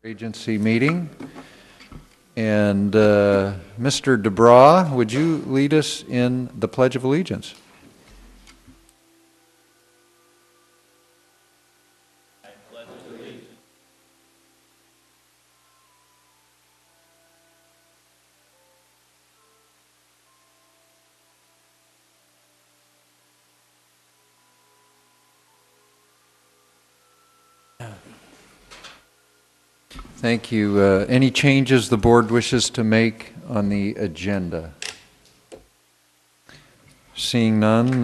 Agency meeting. And Mr. DeBra, would you lead us in the Pledge of Allegiance? I pledge allegiance. Thank you. Any changes the board wishes to make on the agenda? Seeing none,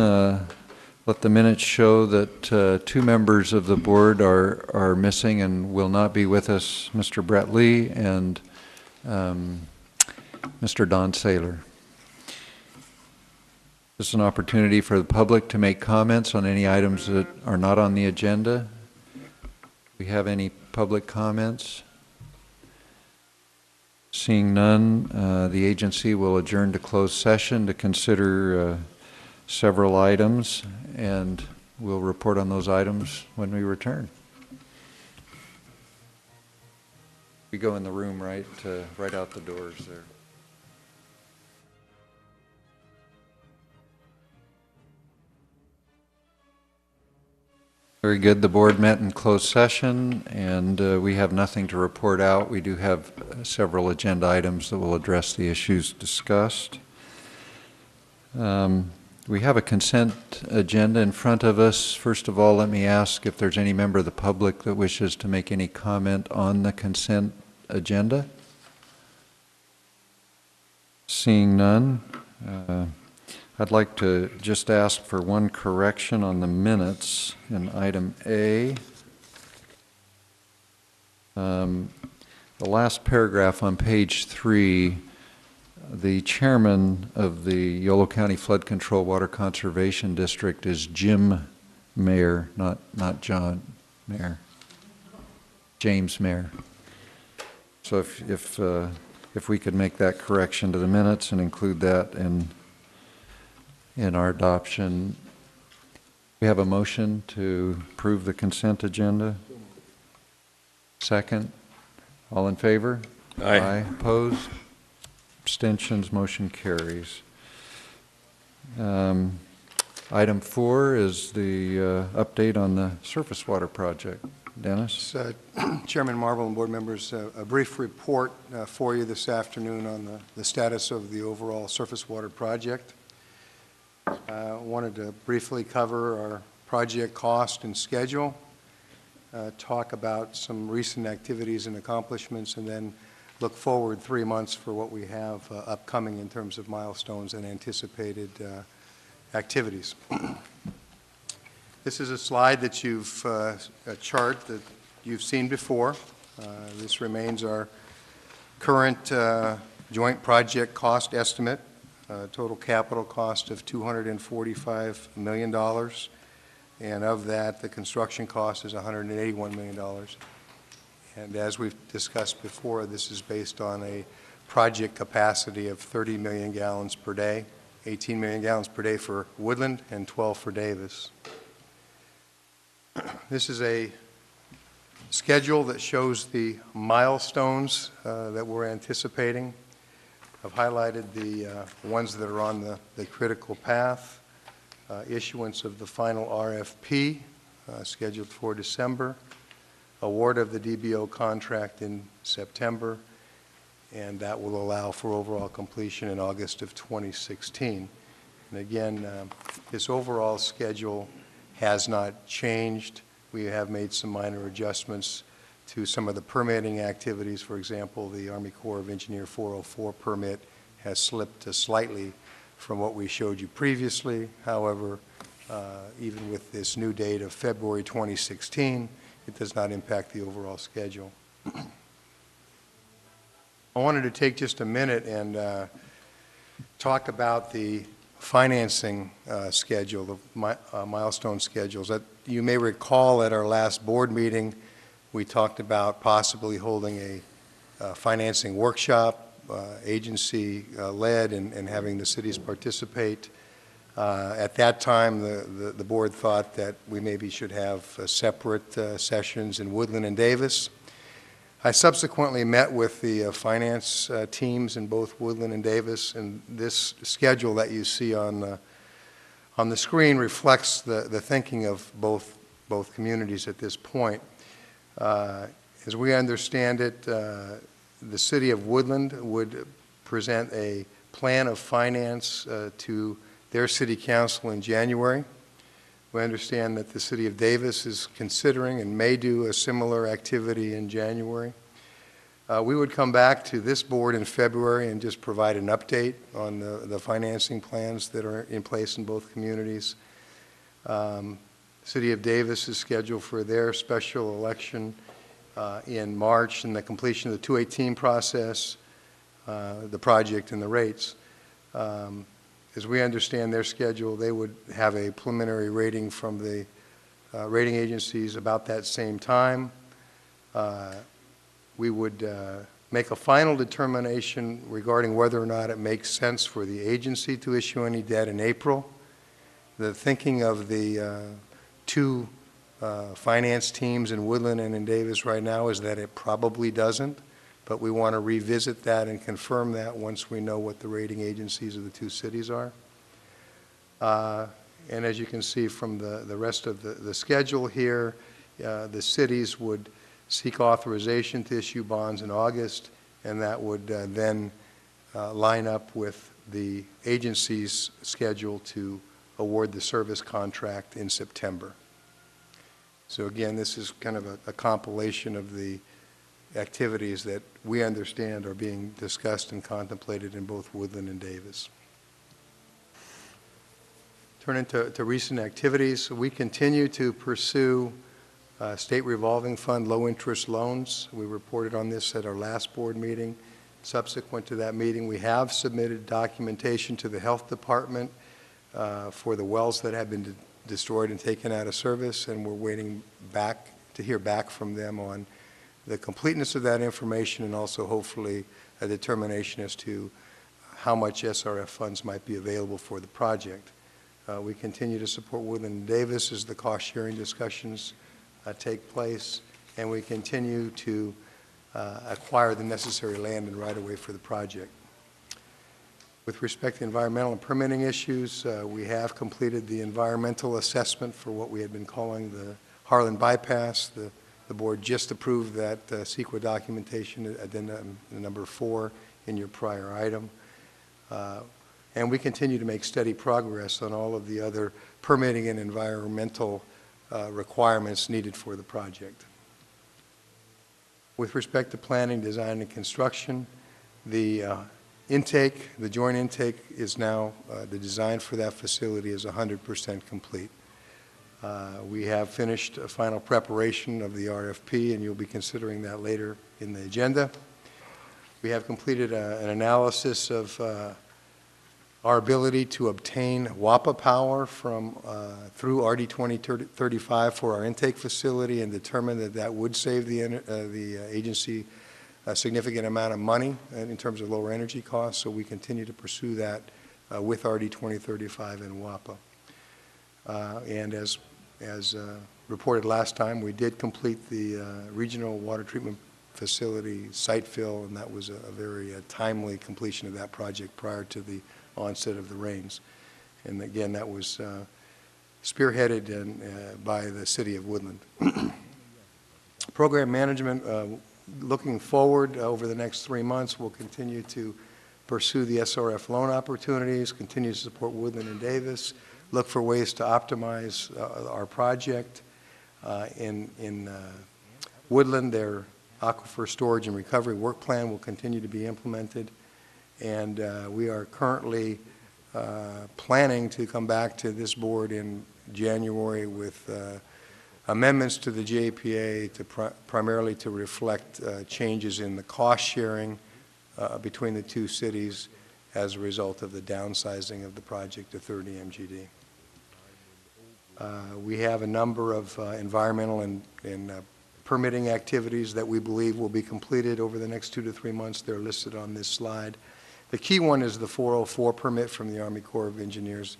let the minutes show that two members of the board are missing and will not be with us, Mr. Brett Lee and Mr. Don Saylor. This is an opportunity for the public to make comments on any items that are not on the agenda. Do we have any public comments? Seeing none, the agency will adjourn to closed session to consider several items, and we'll report on those items when we return. We go in the room right out the doors there. Very good. The board met in closed session, and we have nothing to report out. We do have several agenda items that will address the issues discussed. We have a consent agenda in front of us. First of all, let me ask if there's any member of the public that wishes to make any comment on the consent agenda. Seeing none, I'd like to just ask for one correction on the minutes in item A. The last paragraph on page 3, the chairman of the Yolo County Flood Control Water Conservation District is Jim Mayer, not John Mayer, James Mayer. So if we could make that correction to the minutes and include that in our adoption. We have a motion to approve the consent agenda. Second. All in favor? Aye. Opposed? Abstentions? Motion carries. Item 4 is the update on the surface water project. Dennis? Chairman Marvel and board members, a brief report for you this afternoon on the status of the overall surface water project. I wanted to briefly cover our project cost and schedule, talk about some recent activities and accomplishments, and then look forward 3 months for what we have upcoming in terms of milestones and anticipated activities. This is a slide that a chart that you've seen before. This remains our current joint project cost estimate. Total capital cost of $245 million, and of that, the construction cost is $181 million. And as we've discussed before, this is based on a project capacity of 30 million gallons per day, 18 million gallons per day for Woodland, and 12 for Davis. This is a schedule that shows the milestones that we're anticipating. I've highlighted the ones that are on the critical path. Issuance of the final RFP scheduled for December. Award of the DBO contract in September, and that will allow for overall completion in August of 2016. And again, this overall schedule has not changed. We have made some minor adjustments to some of the permitting activities. For example, the Army Corps of Engineer 404 permit has slipped slightly from what we showed you previously. However, even with this new date of February 2016, it does not impact the overall schedule. I wanted to take just a minute and talk about the financing schedule, the milestone schedules. You may recall at our last board meeting, we talked about possibly holding a financing workshop, agency-led, and having the cities participate. At that time, the board thought that we maybe should have separate sessions in Woodland and Davis. I subsequently met with the finance teams in both Woodland and Davis, and this schedule that you see on the screen reflects the thinking of both communities at this point. As we understand it, the City of Woodland would present a plan of finance to their City Council in January. We understand that the City of Davis is considering and may do a similar activity in January. We would come back to this board in February and just provide an update on the financing plans that are in place in both communities. City of Davis is scheduled for their special election in March, and the completion of the 218 process, the project, and the rates. As we understand their schedule, they would have a preliminary rating from the rating agencies about that same time. We would make a final determination regarding whether or not it makes sense for the agency to issue any debt in April. The thinking of the two finance teams in Woodland and in Davis right now is that it probably doesn't, but we want to revisit that and confirm that once we know what the rating agencies of the two cities are. And as you can see from the rest of the schedule here, the cities would seek authorization to issue bonds in August, and that would then line up with the agency's schedule to award the service contract in September. So again, this is kind of a compilation of the activities that we understand are being discussed and contemplated in both Woodland and Davis. Turning to recent activities, we continue to pursue state revolving fund low-interest loans. We reported on this at our last board meeting. Subsequent to that meeting, we have submitted documentation to the health department for the wells that have been destroyed and taken out of service, and we're waiting to hear back from them on the completeness of that information, and also hopefully a determination as to how much SRF funds might be available for the project. We continue to support Woodland and Davis as the cost-sharing discussions take place, and we continue to acquire the necessary land and right-of-way for the project. With respect to environmental and permitting issues, we have completed the environmental assessment for what we had been calling the Harlan Bypass. The board just approved that CEQA documentation, addendum number 4 in your prior item. And we continue to make steady progress on all of the other permitting and environmental requirements needed for the project. With respect to planning, design, and construction, the joint intake is now, the design for that facility is 100% complete. We have finished a final preparation of the RFP, and you'll be considering that later in the agenda. We have completed an analysis of our ability to obtain WAPA power through RD 2035 for our intake facility, and determined that that would save the agency a significant amount of money in terms of lower energy costs. So we continue to pursue that with RD 2035 and WAPA. And as reported last time, we did complete the regional water treatment facility site fill, and that was a very timely completion of that project prior to the onset of the rains. And again, that was spearheaded by the City of Woodland. Program management, looking forward over the next 3 months, we'll continue to pursue the SRF loan opportunities, continue to support Woodland and Davis, look for ways to optimize our project. In Woodland, their aquifer storage and recovery work plan will continue to be implemented, and we are currently planning to come back to this board in January with amendments to the JPA to primarily to reflect changes in the cost sharing between the two cities as a result of the downsizing of the project to 30 MGD. We have a number of environmental and permitting activities that we believe will be completed over the next 2 to 3 months. They're listed on this slide. The key one is the 404 permit from the Army Corps of Engineers.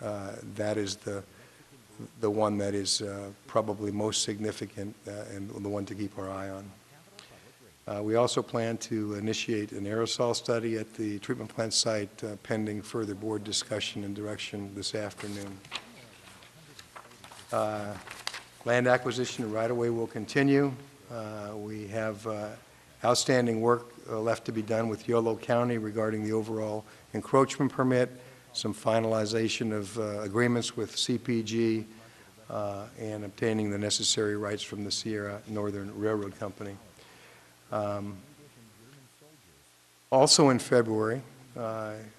That is the one that is probably most significant and the one to keep our eye on. We also plan to initiate an aerosol study at the treatment plant site pending further board discussion and direction this afternoon. Land acquisition and right-of-way will continue. We have outstanding work left to be done with Yolo County regarding the overall encroachment permit, some finalization of agreements with CPG, and obtaining the necessary rights from the Sierra Northern Railroad Company. Also in February,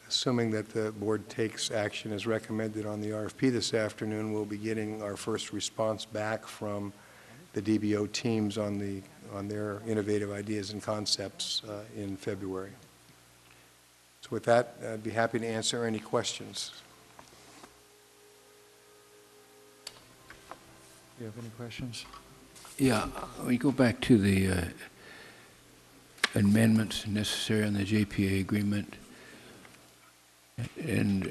assuming that the board takes action as recommended on the RFP this afternoon, we'll be getting our first response back from the DBO teams on their innovative ideas and concepts in February. So with that, I'd be happy to answer any questions. Do you have any questions? Yeah, we go back to the amendments necessary on the JPA agreement, and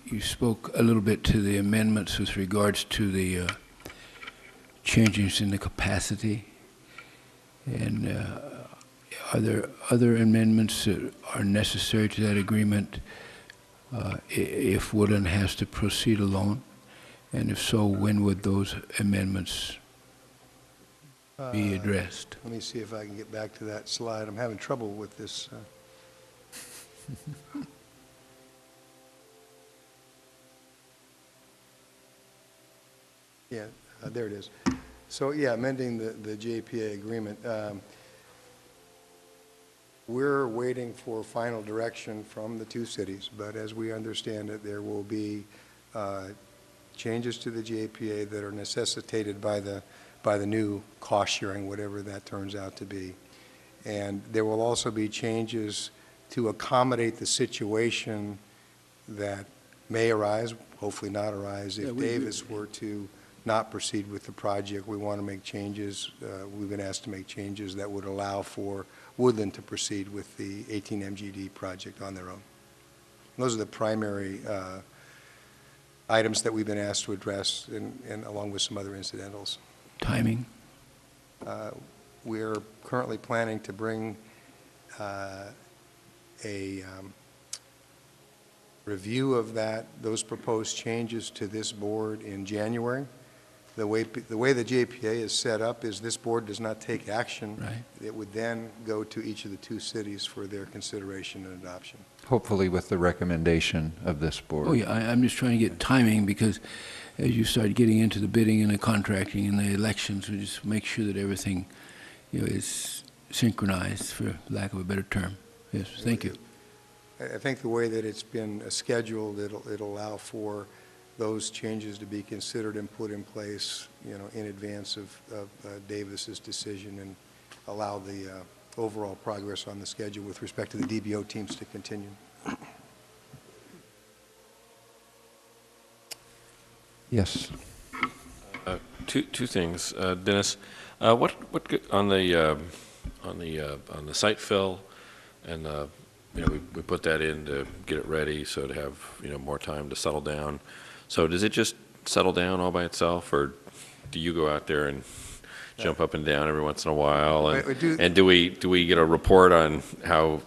you spoke a little bit to the amendments with regards to the changes in the capacity, and are there other amendments that are necessary to that agreement if Woodland has to proceed alone? And if so, when would those amendments be addressed? Let me see if I can get back to that slide. I'm having trouble with this. Yeah, there it is. So, yeah, amending the JPA agreement. We're waiting for final direction from the two cities, but as we understand it, there will be changes to the JPA that are necessitated by the new cost sharing, whatever that turns out to be. And there will also be changes to accommodate the situation that may arise, hopefully not arise, if Davis were to not proceed with the project. We want to make changes. We've been asked to make changes that would allow for Woodland to proceed with the 18 MGD project on their own. Those are the primary items that we've been asked to address, and along with some other incidentals. Timing? We're currently planning to bring a review of those proposed changes to this board in January. The way the JPA is set up is this board does not take action. Right. It would then go to each of the two cities for their consideration and adoption. Hopefully with the recommendation of this board. Oh, yeah, I'm just trying to get timing, because as you start getting into the bidding and the contracting and the elections, we just make sure that everything, is synchronized, for lack of a better term. Yes, thank you. I think the way that it's been scheduled, it'll allow for those changes to be considered and put in place, in advance of Davis's decision, and allow the overall progress on the schedule with respect to the DBO teams to continue. Yes. Two things, Dennis. What on the site fill, and we put that in to get it ready, so to have more time to settle down. So does it just settle down all by itself, or do you go out there and jump up and down every once in a while? And do we get a report on how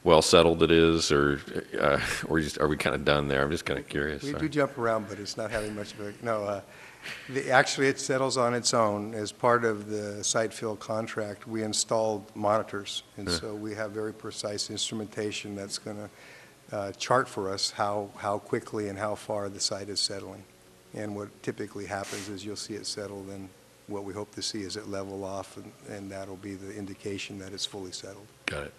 well settled it is, or are we kind of done there? I'm just kind of curious. We do jump around, but it's not having much of a, no. Actually, it settles on its own. As part of the site fill contract, we installed monitors, and so we have very precise instrumentation that's going to chart for us how quickly and how far the site is settling. And what typically happens is you'll see it settle, then what we hope to see is it level off, and that'll be the indication that it's fully settled. Got it.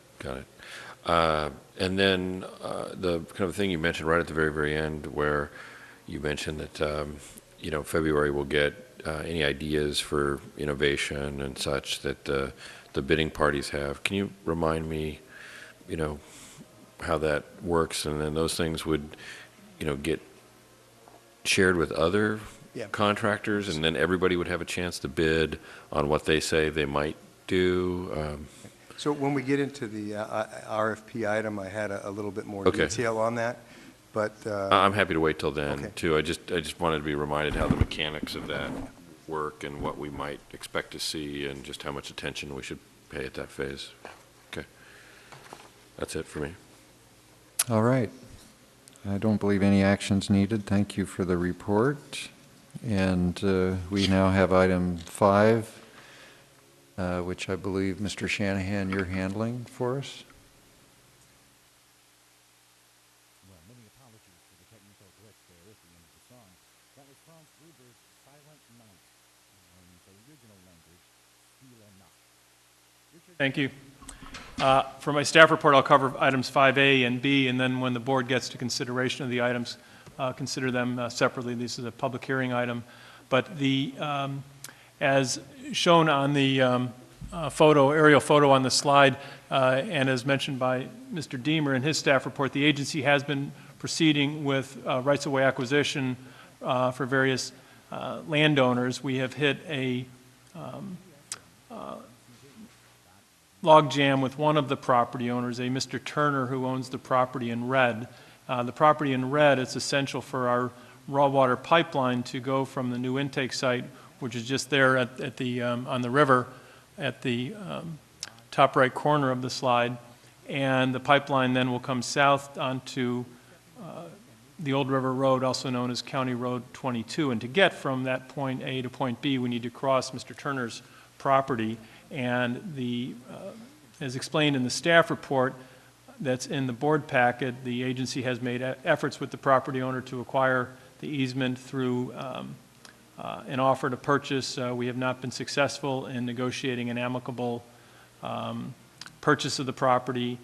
And then the kind of thing you mentioned right at the very, very end, where you mentioned that February will get any ideas for innovation and such that the bidding parties have. Can you remind me, how that works, and then those things would, get shared with other contractors, and then everybody would have a chance to bid on what they say they might do? So when we get into the RFP item, I had a little bit more detail on that, but I'm happy to wait till then, too. I just wanted to be reminded how the mechanics of that work and what we might expect to see and just how much attention we should pay at that phase. Okay. That's it for me. All right. I don't believe any action's needed. Thank you for the report. And we now have item 5, which I believe, Mr. Shanahan, you're handling for us. Well, many apologies for the technical glitch there at the end of the song. That was Franz Gruber's Silent Night in the original language, Stille Nacht. Thank you. For my staff report, I'll cover items 5A and B, and then when the board gets to consideration of the items, consider them separately. This is a public hearing item. But the, as shown on the aerial photo on the slide, and as mentioned by Mr. Deemer in his staff report, the agency has been proceeding with rights-of-way acquisition for various landowners. We have hit a logjam with one of the property owners, a Mr. Turner, who owns the property in red. The property in red, it's essential for our raw water pipeline to go from the new intake site, which is just there at the, on the river at the top right corner of the slide. And the pipeline then will come south onto the Old River Road, also known as County Road 22. And to get from that point A to point B, we need to cross Mr. Turner's property. And the, as explained in the staff report that's in the board packet, the agency has made efforts with the property owner to acquire the easement through an offer to purchase. We have not been successful in negotiating an amicable purchase of the property.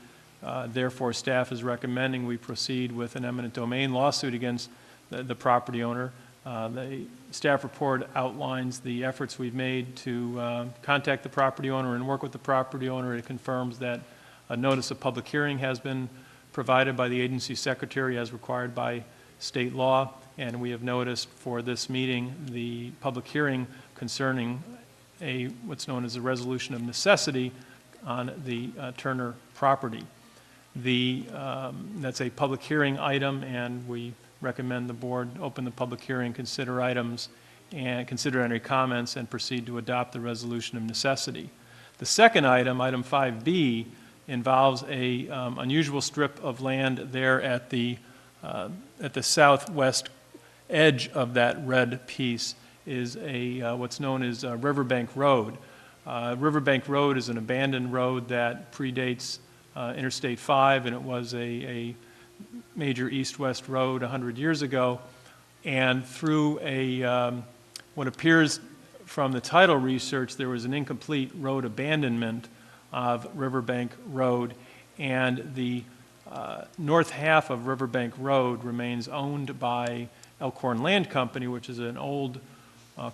Therefore, staff is recommending we proceed with an eminent domain lawsuit against the property owner. The staff report outlines the efforts we've made to contact the property owner and work with the property owner. It confirms that a notice of public hearing has been provided by the agency secretary as required by state law, and we have noticed for this meeting the public hearing concerning what's known as a resolution of necessity on the Turner property. That's a public hearing item, and we recommend the board open the public hearing, consider items, and consider any comments, and proceed to adopt the resolution of necessity. The second item, item 5B, involves a unusual strip of land there at the southwest edge of that red piece is what's known as Riverbank Road. Riverbank Road is an abandoned road that predates Interstate 5, and it was a major east-west road 100 years ago. And through what appears from the title research, there was an incomplete road abandonment of Riverbank Road, and the north half of Riverbank Road remains owned by Elkhorn Land Company, which is an old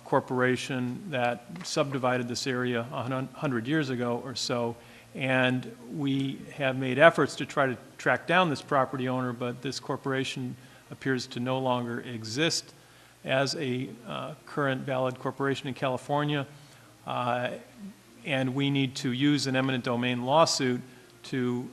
corporation that subdivided this area 100 years ago or so. And we have made efforts to try to track down this property owner, but this corporation appears to no longer exist as a current valid corporation in California. And we need to use an eminent domain lawsuit to,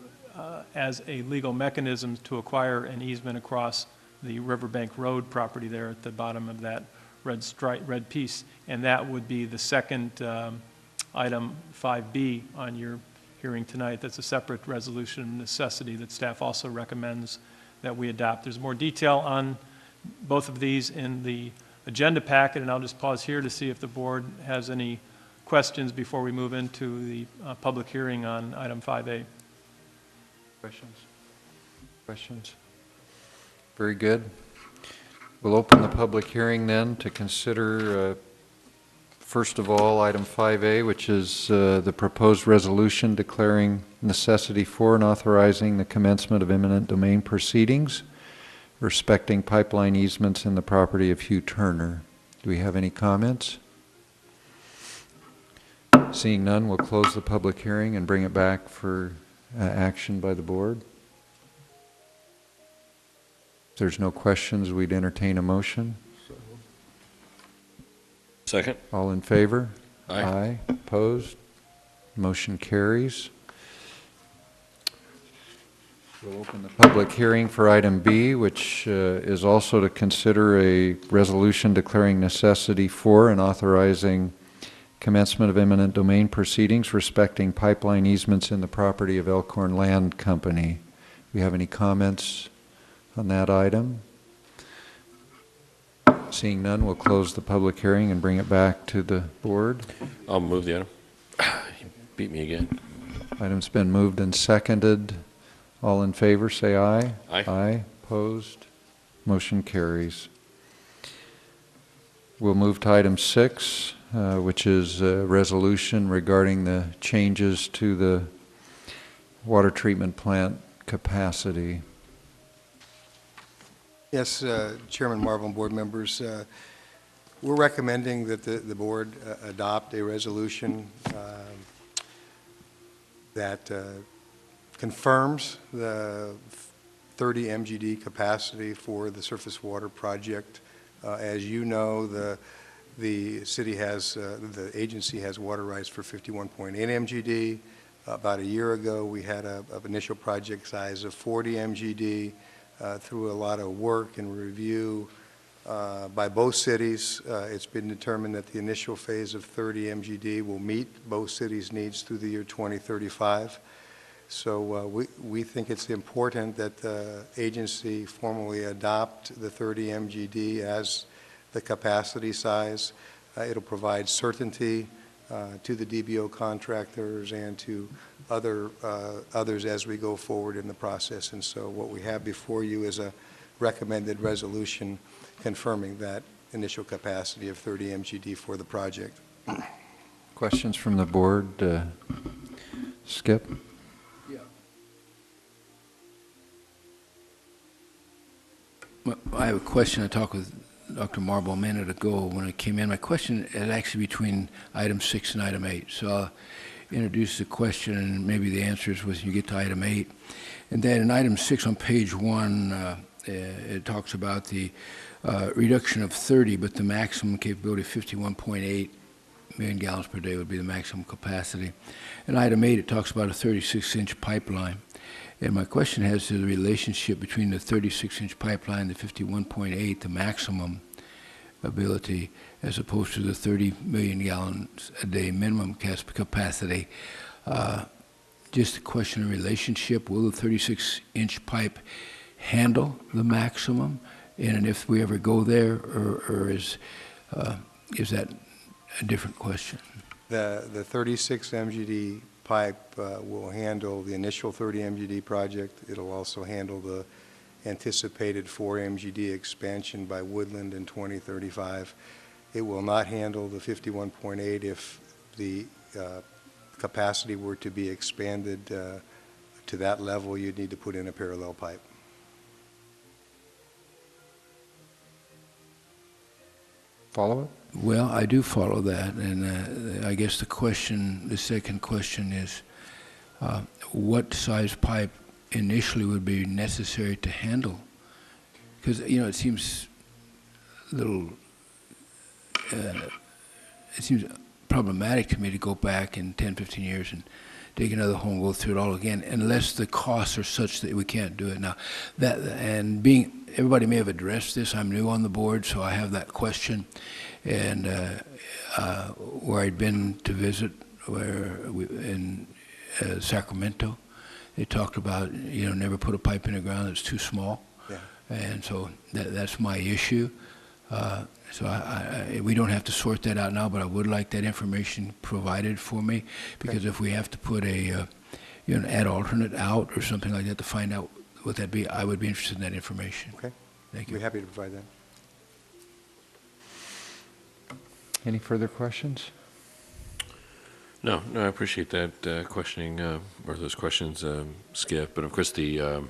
as a legal mechanism to acquire an easement across the Riverbank Road property there at the bottom of that red piece. And that would be the second item 5B on your hearing tonight. That's a separate resolution of necessity that staff also recommends that we adopt. There's more detail on both of these in the agenda packet, and I'll just pause here to see if the board has any questions before we move into the public hearing on item 5A. Questions? Questions? Very good. We'll open the public hearing then to consider, first of all, item 5A, which is the proposed resolution declaring necessity for and authorizing the commencement of eminent domain proceedings respecting pipeline easements in the property of Hugh Turner. Do we have any comments? Seeing none, we'll close the public hearing and bring it back for action by the board. If there's no questions, we'd entertain a motion. Second. All in favor? Aye. Aye. Opposed? Motion carries. We'll open the public hearing for item B, which is also to consider a resolution declaring necessity for and authorizing commencement of eminent domain proceedings respecting pipeline easements in the property of Elkhorn Land Company. Do we have any comments on that item? Seeing none, we'll close the public hearing and bring it back to the board. I'll move the item. You beat me again. Item's been moved and seconded. All in favor, say aye. Aye. Aye. Opposed? Motion carries. We'll move to item 6, which is a resolution regarding the changes to the water treatment plant capacity. Yes, Chairman Marvel and board members, we're recommending that the board adopt a resolution that confirms the 30 MGD capacity for the surface water project. As you know, the city has, the agency has water rights for 51.8 MGD. About a year ago, we had an initial project size of 40 MGD. Through a lot of work and review by both cities, it's been determined that the initial phase of 30 MGD will meet both cities' needs through the year 2035. So we think it's important that the agency formally adopt the 30 MGD as the capacity size. It'll provide certainty to the DBO contractors and to others as we go forward in the process. And so what we have before you is a recommended resolution confirming that initial capacity of 30 MGD for the project. Questions from the board? Skip? Well, I have a question. I talked with Dr. Marble a minute ago when I came in. My question is actually between item 6 and item 8. So I'll introduce the question, and maybe the answer is when you get to item 8. And then in item 6 on page 1, it talks about the reduction of 30, but the maximum capability of 51.8 million gallons per day would be the maximum capacity. In item 8, it talks about a 36-inch pipeline. And my question has to do with the relationship between the 36-inch pipeline, the 51.8, the maximum ability, as opposed to the 30 million gallons a day minimum capacity. Just a question of relationship. Will the 36-inch pipe handle the maximum? And if we ever go there, or is that a different question? The 36 MGD pipe will handle the initial 30 MGD project. It'll also handle the anticipated 4 MGD expansion by Woodland in 2035. It will not handle the 51.8 if the capacity were to be expanded to that level. You'd need to put in a parallel pipe. Follow it? Well, I do follow that, and I guess the second question is, what size pipe initially would be necessary to handle? Because, it seems a little, it seems problematic to me to go back in 10, 15 years and take another home and go through it all again, unless the costs are such that we can't do it now. Everybody may have addressed this. I'm new on the board, so I have that question. And where I'd been to visit, in Sacramento, they talked about, never put a pipe in the ground that's too small. Yeah. And so that's my issue. So we don't have to sort that out now, but I would like that information provided for me, because if we have to put an add alternate out or something like that to find out what that be, I would be interested in that information. Okay. Thank you. We're happy to provide that. Any further questions? No, I appreciate that questioning, or those questions, Skip. But of course, the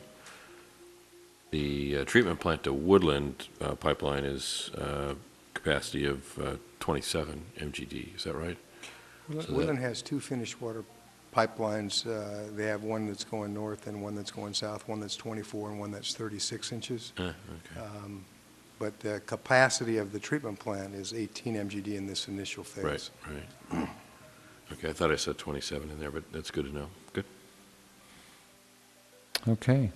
treatment plant to Woodland pipeline is capacity of 27 MGD. Is that right? Woodland has 2 finished water pipelines. They have one that's going north and one that's going south, one that's 24 and one that's 36 inches. Okay. But the capacity of the treatment plant is 18 MGD in this initial phase. Right. Okay, I thought I said 27 in there, but that's good to know. Good. Okay.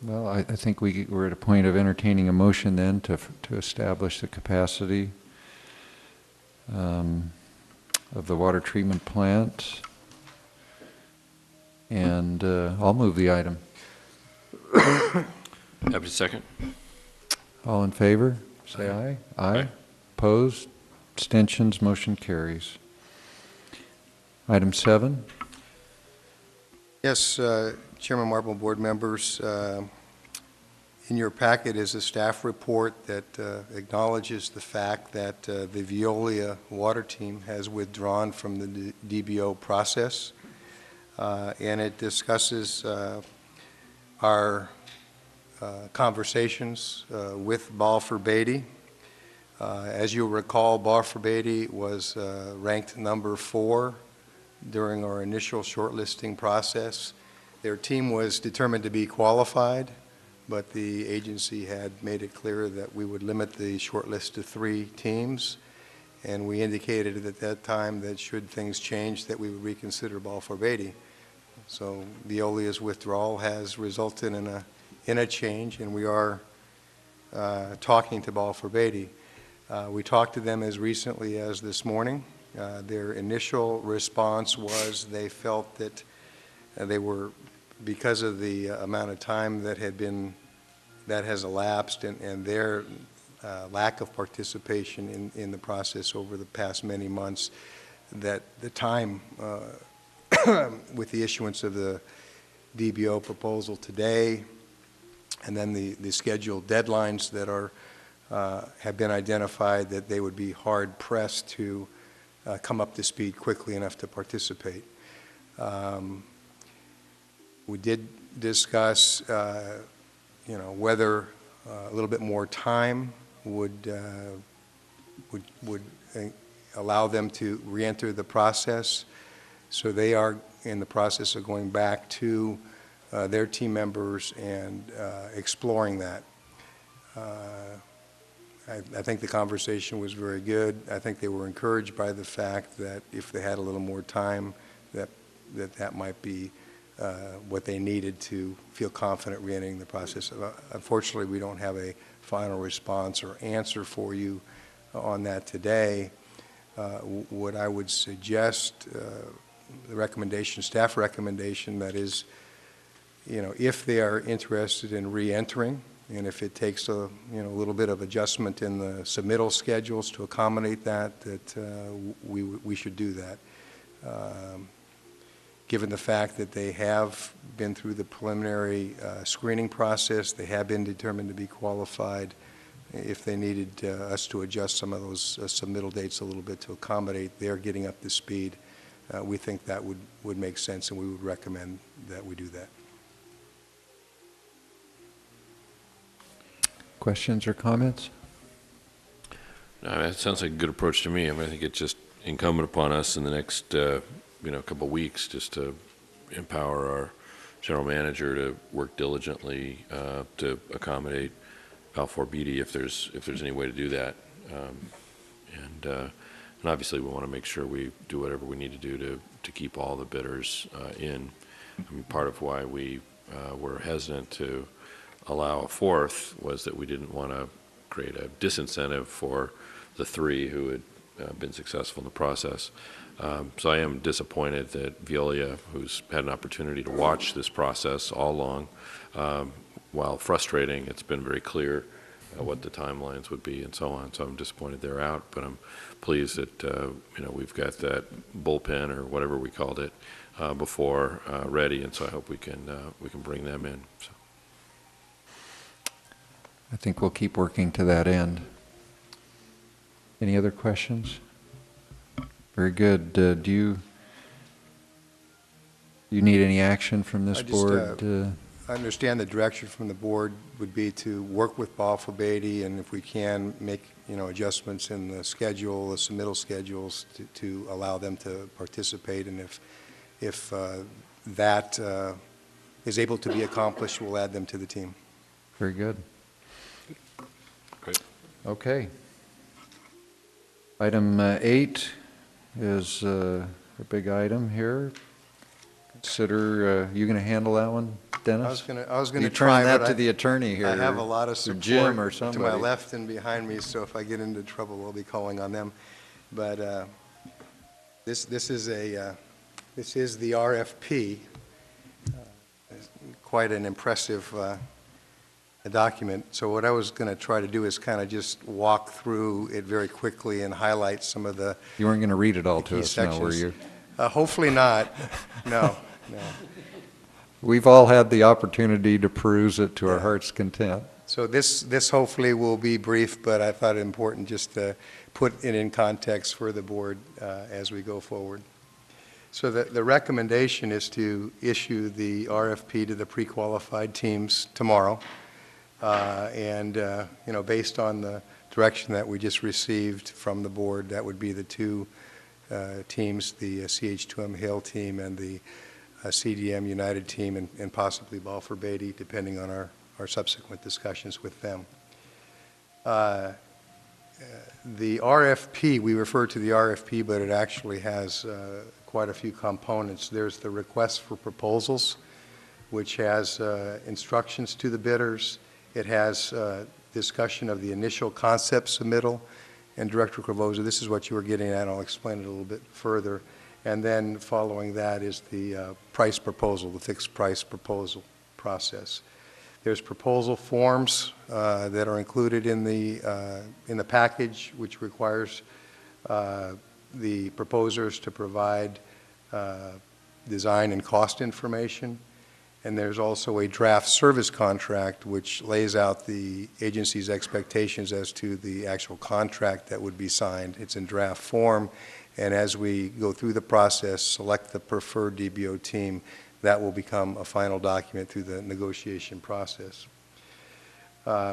Well, I think we're at a point of entertaining a motion then to establish the capacity of the water treatment plant. And I'll move the item. Happy to second. All in favor, say aye. Aye. Opposed? Abstentions? Motion carries. Item 7. Yes, Chairman Marble, board members, in your packet is a staff report that acknowledges the fact that the Veolia water team has withdrawn from the DBO process, and it discusses our conversations with Balfour Beatty. As you'll recall, Balfour Beatty was ranked number 4 during our initial shortlisting process. Their team was determined to be qualified, but the agency had made it clear that we would limit the shortlist to 3 teams, and we indicated at that time that should things change that we would reconsider Balfour Beatty. So Veolia's withdrawal has resulted in a change, and we are talking to Balfour Beatty. We talked to them as recently as this morning. Their initial response was they felt that they were, because of the amount of time that has elapsed and their lack of participation in the process over the past many months, that the time with the issuance of the DBO proposal today and then the scheduled deadlines that have been identified, that they would be hard pressed to come up to speed quickly enough to participate. We did discuss, whether a little bit more time would allow them to re-enter the process. So they are in the process of going back to their team members and exploring that. I think the conversation was very good. I think they were encouraged by the fact that if they had a little more time, that might be what they needed to feel confident re-entering the process. Unfortunately, we don't have a final response or answer for you on that today. What I would suggest, the recommendation, staff recommendation, that is, if they are interested in re-entering, and if it takes a little bit of adjustment in the submittal schedules to accommodate that, we should do that. Given the fact that they have been through the preliminary screening process, they have been determined to be qualified. If they needed us to adjust some of those submittal dates a little bit to accommodate their getting up to speed, we think that would make sense, and we would recommend that we do that. Questions or comments? No, that sounds like a good approach to me. I think it's just incumbent upon us in the next couple of weeks just to empower our general manager to work diligently to accommodate Balfour Beatty if there's any way to do that. And obviously we want to make sure we do whatever we need to do to keep all the bidders in. Part of why we were hesitant to allow a 4th was that we didn't want to create a disincentive for the 3 who had been successful in the process. So I am disappointed that Veolia, who's had an opportunity to watch this process all along, while frustrating, it's been very clear what the timelines would be and so on. So I'm disappointed they're out, but I'm pleased that we've got that bullpen or whatever we called it before ready, and so I hope we can bring them in. So. I think we'll keep working to that end. Any other questions? Very good. Do you need any action from this board? I understand the direction from the board would be to work with Balfour Beatty, and if we can, make adjustments in the schedule, the submittal schedules to allow them to participate. And if that is able to be accomplished, we'll add them to the team. Very good. Great. Okay. Item 8 is a big item here. Consider, you going to handle that one, Dennis? I was gonna You try, turn that but to I- the attorney here. I have a lot of or support Jim or to my somebody. left and behind me, so if I get into trouble, I'll be calling on them. But this is the RFP, quite an impressive document. So what I was going to try to do is kind of just walk through it very quickly and highlight some of the You weren't going to read it all key to us now, were sections. you? Hopefully not. No, no. We've all had the opportunity to peruse it to our Yeah. heart's content. So this hopefully will be brief, but I thought it important just to put it in context for the board as we go forward. So the recommendation is to issue the RFP to the pre-qualified teams tomorrow. Based on the direction that we just received from the board, that would be the two teams, the CH2M Hill team and the CDM United team, and possibly Balfour Beatty, depending on our subsequent discussions with them. The RFP, we refer to the RFP, but it actually has quite a few components. There's the request for proposals, which has instructions to the bidders. It has discussion of the initial concept submittal. And Director Cravoza, this is what you were getting at, and I'll explain it a little bit further. And then following that is the price proposal, the fixed price proposal process. There's proposal forms that are included in the package, which requires the proposers to provide design and cost information. And there's also a draft service contract, which lays out the agency's expectations as to the actual contract that would be signed. It's in draft form, and as we go through the process, select the preferred DBO team, that will become a final document through the negotiation process.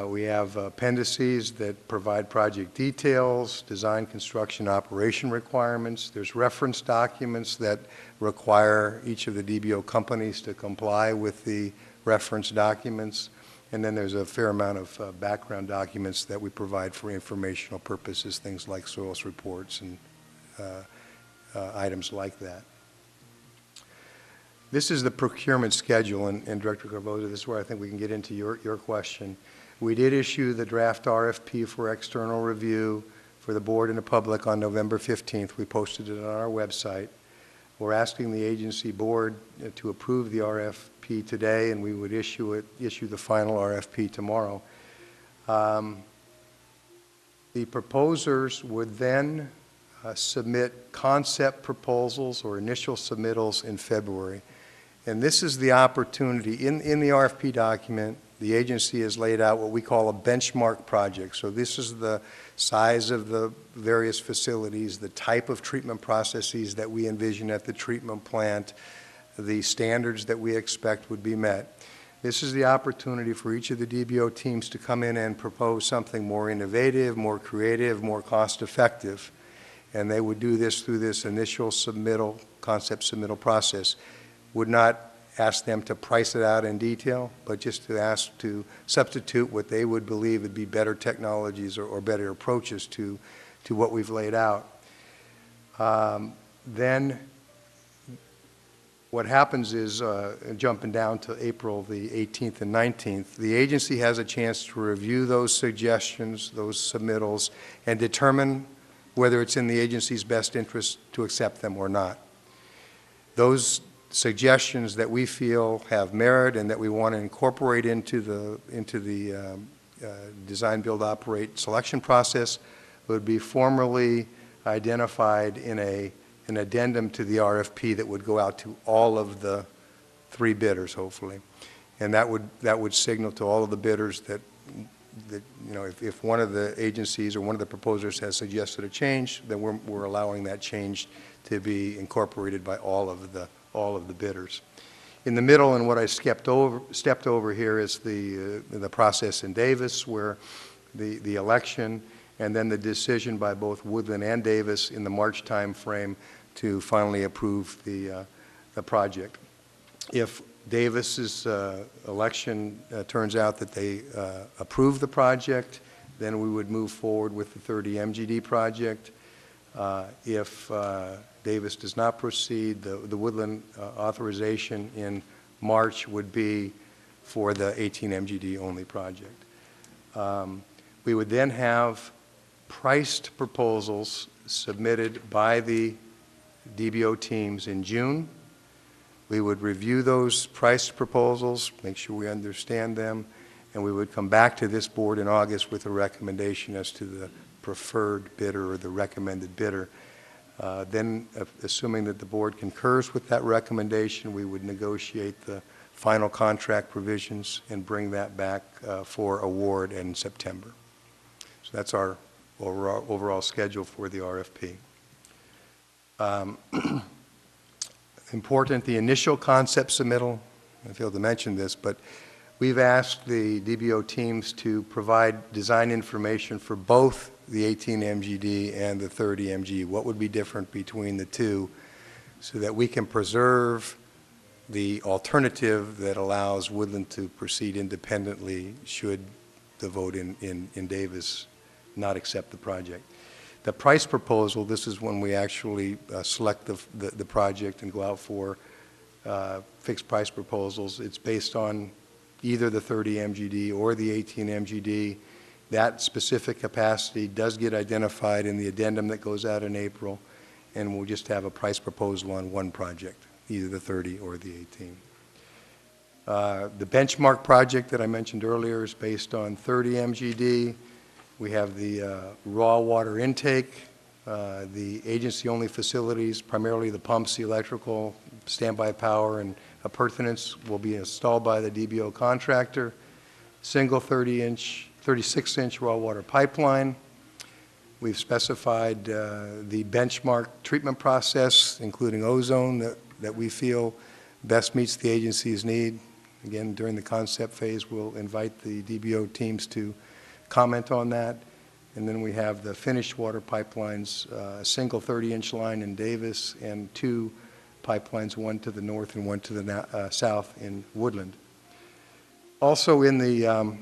We have appendices that provide project details, design, construction, operation requirements. There's reference documents that require each of the DBO companies to comply with the reference documents. And then there's a fair amount of background documents that we provide for informational purposes, things like soils reports and items like that. This is the procurement schedule, and Director Cravoza, this is where I think we can get into your question. We did issue the draft RFP for external review for the board and the public on November 15th. We posted it on our website. We're asking the agency board to approve the RFP today, and we would issue the final RFP tomorrow. The proposers would then submit concept proposals or initial submittals in February. And this is the opportunity. In the RFP document, the agency has laid out what we call a benchmark project. So this is the size of the various facilities, the type of treatment processes that we envision at the treatment plant, the standards that we expect would be met. This is the opportunity for each of the DBO teams to come in and propose something more innovative, more creative, more cost-effective. And they would do this through this initial submittal, concept submittal process. Would not ask them to price it out in detail, but just to ask to substitute what they would believe would be better technologies or better approaches to what we've laid out. Then what happens is, jumping down to April the 18th and 19th, the agency has a chance to review those suggestions, those submittals, and determine whether it's in the agency's best interest to accept them or not. Those suggestions that we feel have merit and that we want to incorporate into the design, build, operate selection process would be formally identified in an addendum to the RFP that would go out to all of the 3 bidders, hopefully. And that would signal to all of the bidders that if one of the agencies or one of the proposers has suggested a change, then we're allowing that change to be incorporated by all of the bidders. In the middle, and what I stepped over here, is the process in Davis, where the election and then the decision by both Woodland and Davis in the March time frame to finally approve the project. If Davis's election turns out that they approve the project, then we would move forward with the 30 MGD project. If Davis does not proceed, the Woodland authorization in March would be for the 18 MGD only project. We would then have priced proposals submitted by the DBO teams in June. We would review those priced proposals, make sure we understand them, and we would come back to this board in August with a recommendation as to the preferred bidder or the recommended bidder. Then, assuming that the board concurs with that recommendation, we would negotiate the final contract provisions and bring that back for award in September. So that's our overall schedule for the RFP. Important, the initial concept submittal, I failed to mention this, but we've asked the DBO teams to provide design information for both the 18 MGD and the 30 MG. What would be different between the two so that we can preserve the alternative that allows Woodland to proceed independently should the vote in Davis not accept the project. The price proposal, this is when we actually select the project and go out for fixed price proposals. It's based on either the 30 MGD or the 18 MGD. That specific capacity does get identified in the addendum that goes out in April, and we'll just have a price proposal on one project, either the 30 or the 18. The benchmark project that I mentioned earlier is based on 30 MGD. We have the raw water intake, the agency-only facilities, primarily the pumps, the electrical, standby power, and appurtenance will be installed by the DBO contractor. Single 36-inch raw water pipeline. We've specified the benchmark treatment process, including ozone, that we feel best meets the agency's need. Again, during the concept phase, we'll invite the DBO teams to comment on that. And then we have the finished water pipelines, a single 30-inch line in Davis and two pipelines, one to the north and one to the south in Woodland. Also in the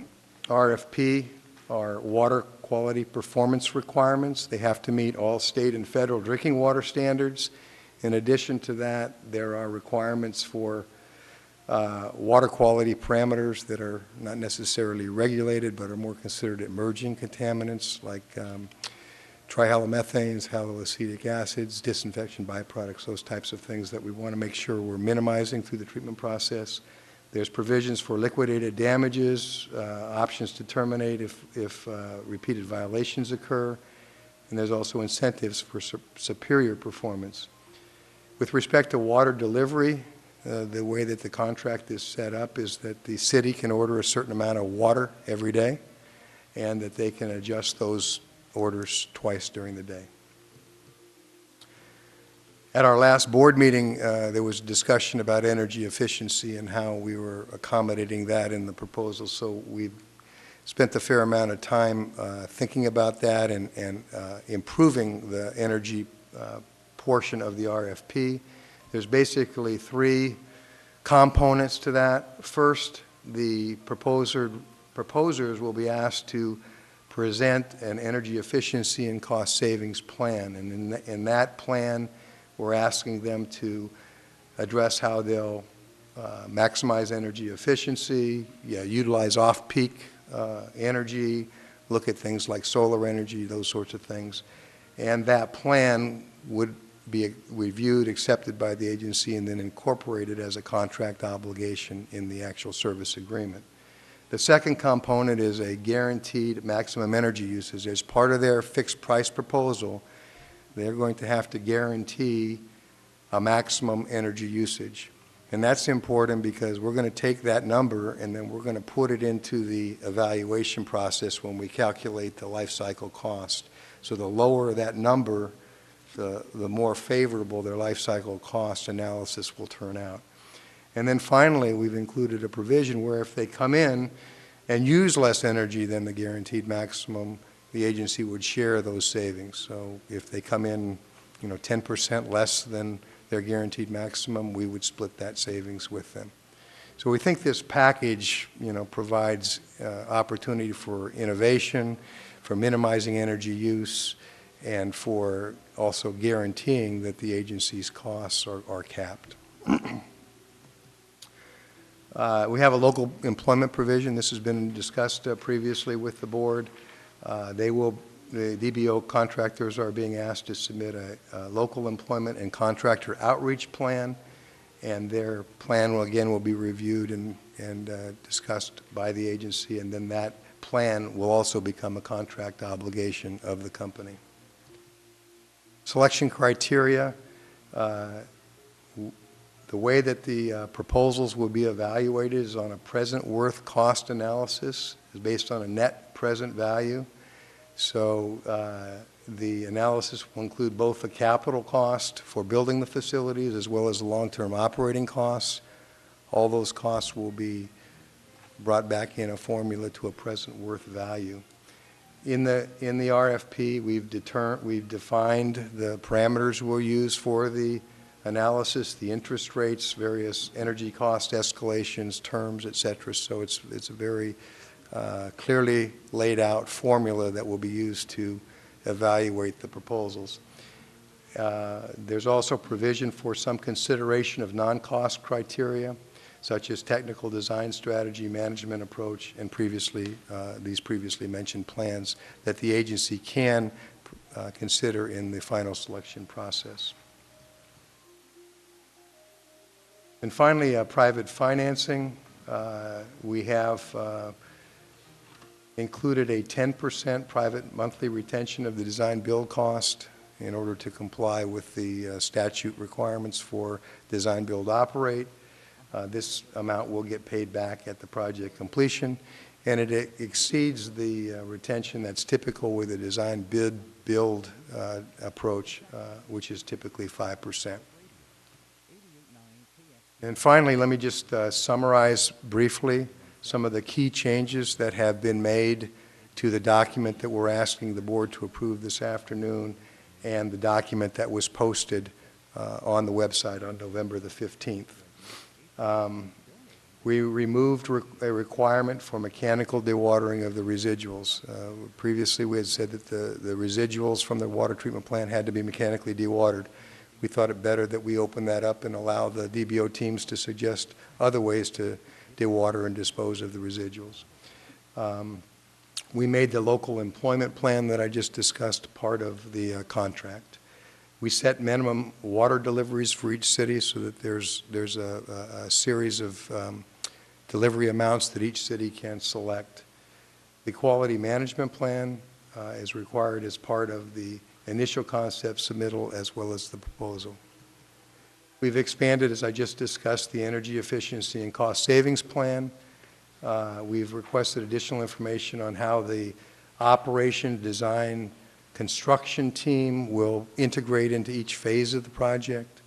RFP are water quality performance requirements. They have to meet all state and federal drinking water standards. In addition to that, there are requirements for water quality parameters that are not necessarily regulated but are more considered emerging contaminants like trihalomethanes, haloacetic acids, disinfection byproducts, those types of things that we want to make sure we're minimizing through the treatment process. There's provisions for liquidated damages, options to terminate if repeated violations occur, and there's also incentives for superior performance. With respect to water delivery, the way that the contract is set up is that the city can order a certain amount of water every day and that they can adjust those orders twice during the day. At our last board meeting, there was discussion about energy efficiency and how we were accommodating that in the proposal. So we've spent a fair amount of time thinking about that and improving the energy portion of the RFP. There's basically three components to that. First, the proposers will be asked to present an energy efficiency and cost savings plan. And in that plan, we're asking them to address how they'll maximize energy efficiency, utilize off-peak energy, look at things like solar energy, those sorts of things. And that plan would be reviewed, accepted by the agency, and then incorporated as a contract obligation in the actual service agreement. The second component is a guaranteed maximum energy usage. As part of their fixed price proposal, they're going to have to guarantee a maximum energy usage. And that's important because we're going to take that number and then we're going to put it into the evaluation process when we calculate the life cycle cost. So the lower that number, the more favorable their life cycle cost analysis will turn out. And then finally, we've included a provision where if they come in and use less energy than the guaranteed maximum, the agency would share those savings. So if they come in, 10% less than their guaranteed maximum, we would split that savings with them. So we think this package, provides opportunity for innovation, for minimizing energy use, and for also guaranteeing that the agency's costs are capped. We have a local employment provision. This has been discussed previously with the board. The DBO contractors are being asked to submit a local employment and contractor outreach plan, and their plan will be reviewed and discussed by the agency, and then that plan will also become a contract obligation of the company. Selection criteria. The way that the proposals will be evaluated is on a present worth cost analysis, is based on a net present value. So the analysis will include both the capital cost for building the facilities as well as the long-term operating costs. All those costs will be brought back in a formula to a present worth value. In the RFP, we've defined the parameters we'll use for the analysis, the interest rates, various energy cost escalations, terms, et cetera. So it's a very clearly laid out formula that will be used to evaluate the proposals. There's also provision for some consideration of non-cost criteria, such as technical design strategy, management approach, and these previously mentioned plans that the agency can consider in the final selection process. And finally, private financing. We have included a 10% private monthly retention of the design build cost in order to comply with the statute requirements for design build operate. This amount will get paid back at the project completion, and it exceeds the retention that's typical with a design bid build approach, which is typically 5%. And finally, let me just summarize briefly some of the key changes that have been made to the document that we're asking the board to approve this afternoon and the document that was posted on the website on November the 15th. We removed a requirement for mechanical dewatering of the residuals. Previously, we had said that the residuals from the water treatment plant had to be mechanically dewatered. We thought it better that we open that up and allow the DBO teams to suggest other ways to dewater and dispose of the residuals. We made the local employment plan that I just discussed part of the contract. We set minimum water deliveries for each city so that there's a series of delivery amounts that each city can select. The quality management plan is required as part of the initial concept submittal as well as the proposal. We've expanded, as I just discussed, the energy efficiency and cost savings plan. We've requested additional information on how the operation, design, construction team will integrate into each phase of the project.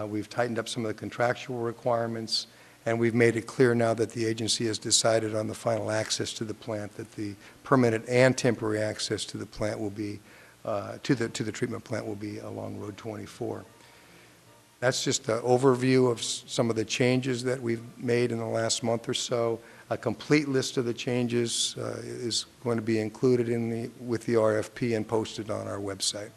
We've tightened up some of the contractual requirements, and we've made it clear now that the agency has decided on the final access to the plant that the permanent and temporary access to the plant will be to the treatment plant will be along Road 24. That's just an overview of some of the changes that we've made in the last month or so. A complete list of the changes is going to be included with the RFP and posted on our website.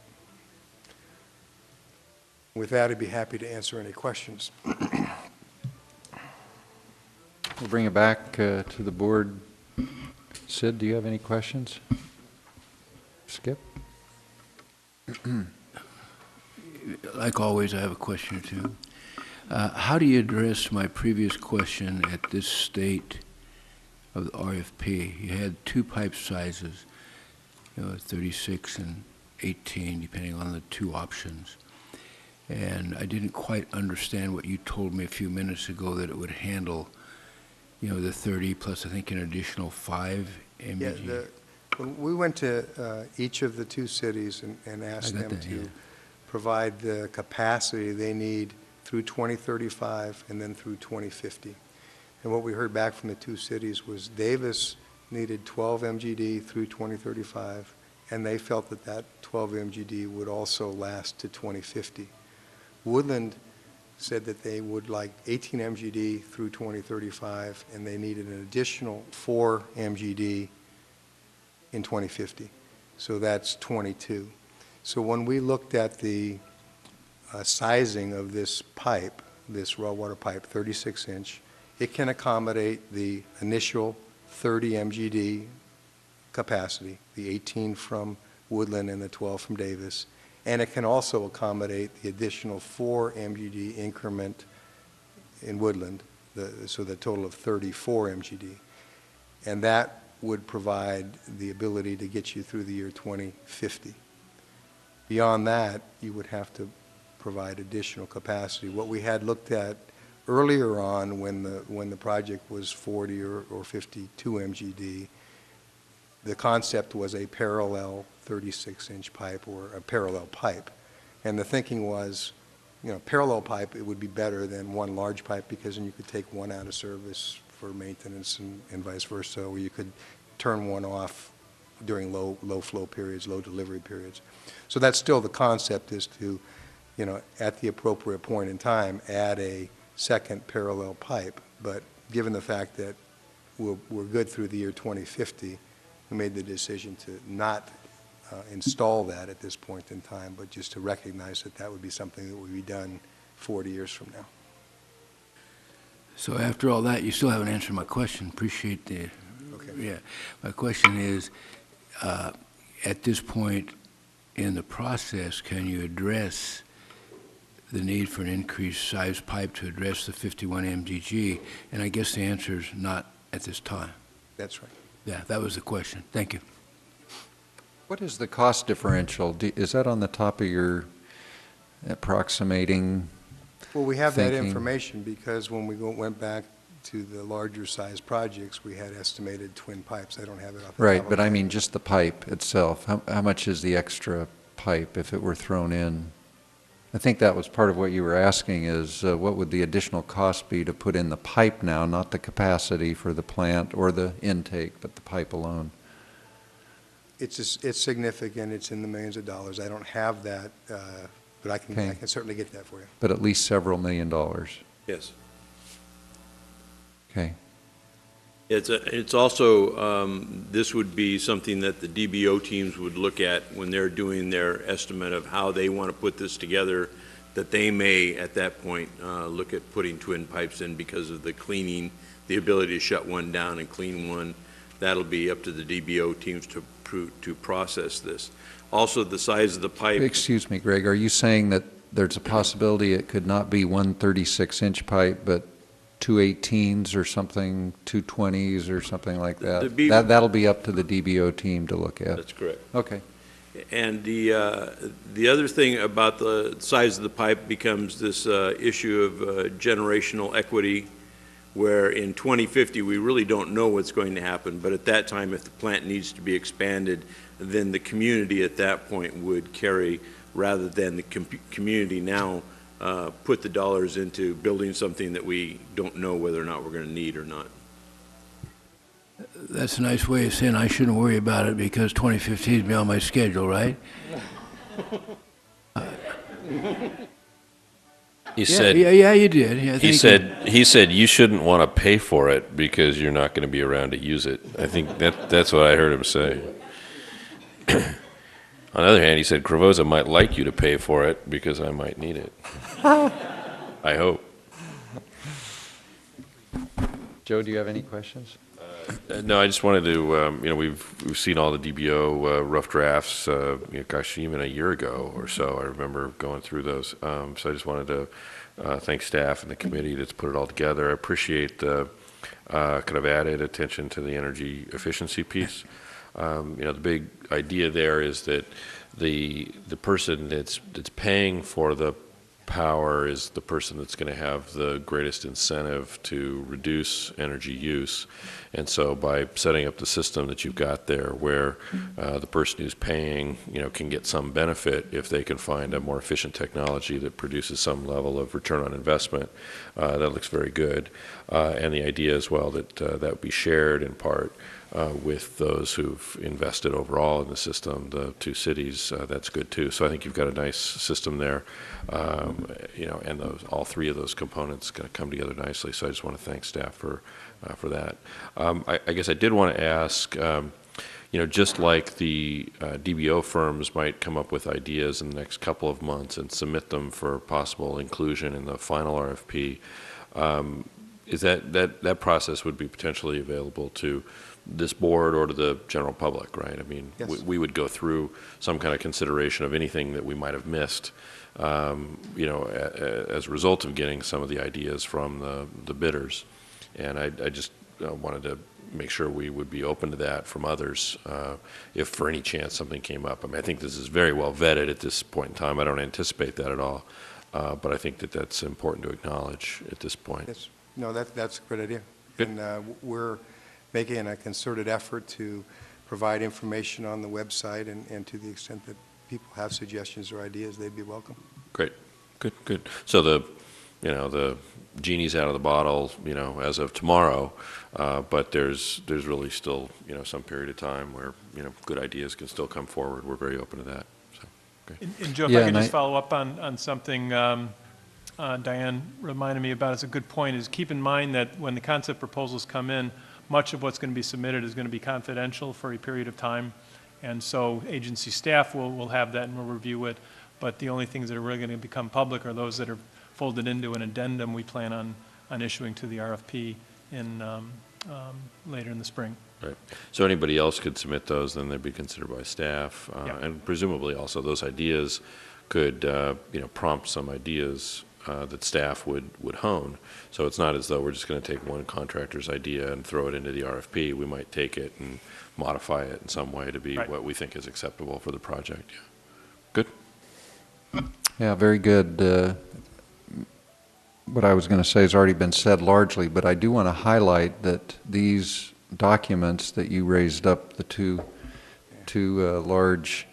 With that, I'd be happy to answer any questions. We'll bring it back to the board. Sid, do you have any questions? Skip? Like always, I have a question or two. How do you address my previous question at this state of the RFP? You had two pipe sizes, 36 and 18, depending on the two options. And I didn't quite understand what you told me a few minutes ago, that it would handle, the 30 plus, I think, an additional 5 MBG. Yeah, we went to each of the two cities and asked them to provide the capacity they need through 2035 and then through 2050. And what we heard back from the two cities was Davis needed 12 MGD through 2035, and they felt that that 12 MGD would also last to 2050. Woodland said that they would like 18 MGD through 2035, and they needed an additional 4 MGD in 2050. So that's 22. So when we looked at the sizing of this pipe, this raw water pipe, 36-inch, It can accommodate the initial 30 MGD capacity, the 18 from Woodland and the 12 from Davis, and it can also accommodate the additional 4 MGD increment in Woodland, so the total of 34 MGD. And that would provide the ability to get you through the year 2050. Beyond that, you would have to provide additional capacity. What we had looked at earlier on when the project was 40 or 52 MGD, the concept was a parallel 36-inch pipe or a parallel pipe. And the thinking was, parallel pipe, it would be better than one large pipe because then you could take one out of service for maintenance and vice versa, or you could turn one off during low flow periods, low delivery periods. So that's still the concept, is to, at the appropriate point in time, add a second parallel pipe. But given the fact that we're good through the year 2050, we made the decision to not install that at this point in time, but just to recognize that that would be something that would be done 40 years from now. So after all that, you still haven't answered my question. Appreciate the, Okay. yeah. My question is, at this point in the process, can you address the need for an increased size pipe to address the 51 MGG? And I guess the answer is not at this time. That's right. Yeah, that was the question. Thank you. What is the cost differential? Is that on the top of your approximating? Well, we have that thinking? information because when we went back to the larger size projects, we had estimated twin pipes. I don't have it off the top Right, of but my I head. mean just the pipe itself. How much is the extra pipe if it were thrown in? I think that was part of what you were asking, is what would the additional cost be to put in the pipe now, not the capacity for the plant or the intake, but the pipe alone? It's significant. It's in the millions of dollars. I don't have that, but I Okay. can certainly get that for you. But at least several $1 million. Yes. Okay. It's also, this would be something that the DBO teams would look at when they're doing their estimate of how they want to put this together, that they may, at that point, look at putting twin pipes in because of the cleaning, the ability to shut one down and clean one. That'll be up to the DBO teams to process this. Also, the size of the pipe. Excuse me, Greg, are you saying that there's a possibility it could not be one 36-inch pipe, but two 18s or something, two 20s or something like that? That'll be up to the DBO team to look at. That's correct. Okay. And the other thing about the size of the pipe becomes this issue of generational equity, where in 2050 we really don't know what's going to happen, but at that time, if the plant needs to be expanded, then the community at that point would carry, rather than the community now put the dollars into building something that we don't know whether or not we're going to need or not. That's a nice way of saying I shouldn't worry about it because 2015 is beyond my schedule, right? He said, Yeah, you did. Yeah, he said you shouldn't want to pay for it because you're not going to be around to use it. I think that's what I heard him say. On the other hand, he said Cravosa might like you to pay for it because I might need it. I hope. Joe, do you have any questions? No, I just wanted to, we've seen all the DBO rough drafts, gosh, even a year ago or so. I remember going through those. So I just wanted to thank staff and the committee that's put it all together. I appreciate the kind of added attention to the energy efficiency piece. The big idea there is that the person that's paying for the power is the person that's going to have the greatest incentive to reduce energy use. And so by setting up the system that you've got there where the person who's paying, can get some benefit if they can find a more efficient technology that produces some level of return on investment, that looks very good. And the idea as well that that would be shared in part with those who've invested overall in the system, the two cities, that's good too. So I think you've got a nice system there, and all three of those components going to come together nicely. So I just want to thank staff for that. I guess I did want to ask, just like the DBO firms might come up with ideas in the next couple of months and submit them for possible inclusion in the final RFP, is that process would be potentially available to this board or to the general public, right? I mean, Yes. we would go through some kind of consideration of anything that we might have missed, you know, as a result of getting some of the ideas from the bidders. And I just wanted to make sure we would be open to that from others if for any chance something came up. I mean, I think this is very well vetted at this point in time. I don't anticipate that at all. But I think that that's important to acknowledge at this point. Yes. No, that's a great idea. Good. And we're making a concerted effort to provide information on the website, and to the extent that people have suggestions or ideas, they'd be welcome. Great, good. So the genie's out of the bottle, you know, as of tomorrow, but there's really still, you know, some period of time where, you know, good ideas can still come forward. We're very open to that. So, okay. And Joe, if Yeah, I could and just I- follow up on something Diane reminded me about, it's a good point, is keep in mind that when the concept proposals come in, much of what's going to be submitted is going to be confidential for a period of time. And so agency staff will have that and will review it. But the only things that are really going to become public are those that are folded into an addendum we plan on issuing to the RFP in later in the spring. Right. So anybody else could submit those, then they'd be considered by staff, Yeah. and presumably also those ideas could, you know, prompt some ideas that staff would hone. So it's not as though we're just going to take one contractor's idea and throw it into the RFP. We might take it and modify it in some way to be Right. what we think is acceptable for the project. Yeah. Good. Yeah, very good. What I was going to say has already been said largely, but I do want to highlight that these documents that you raised up, the two large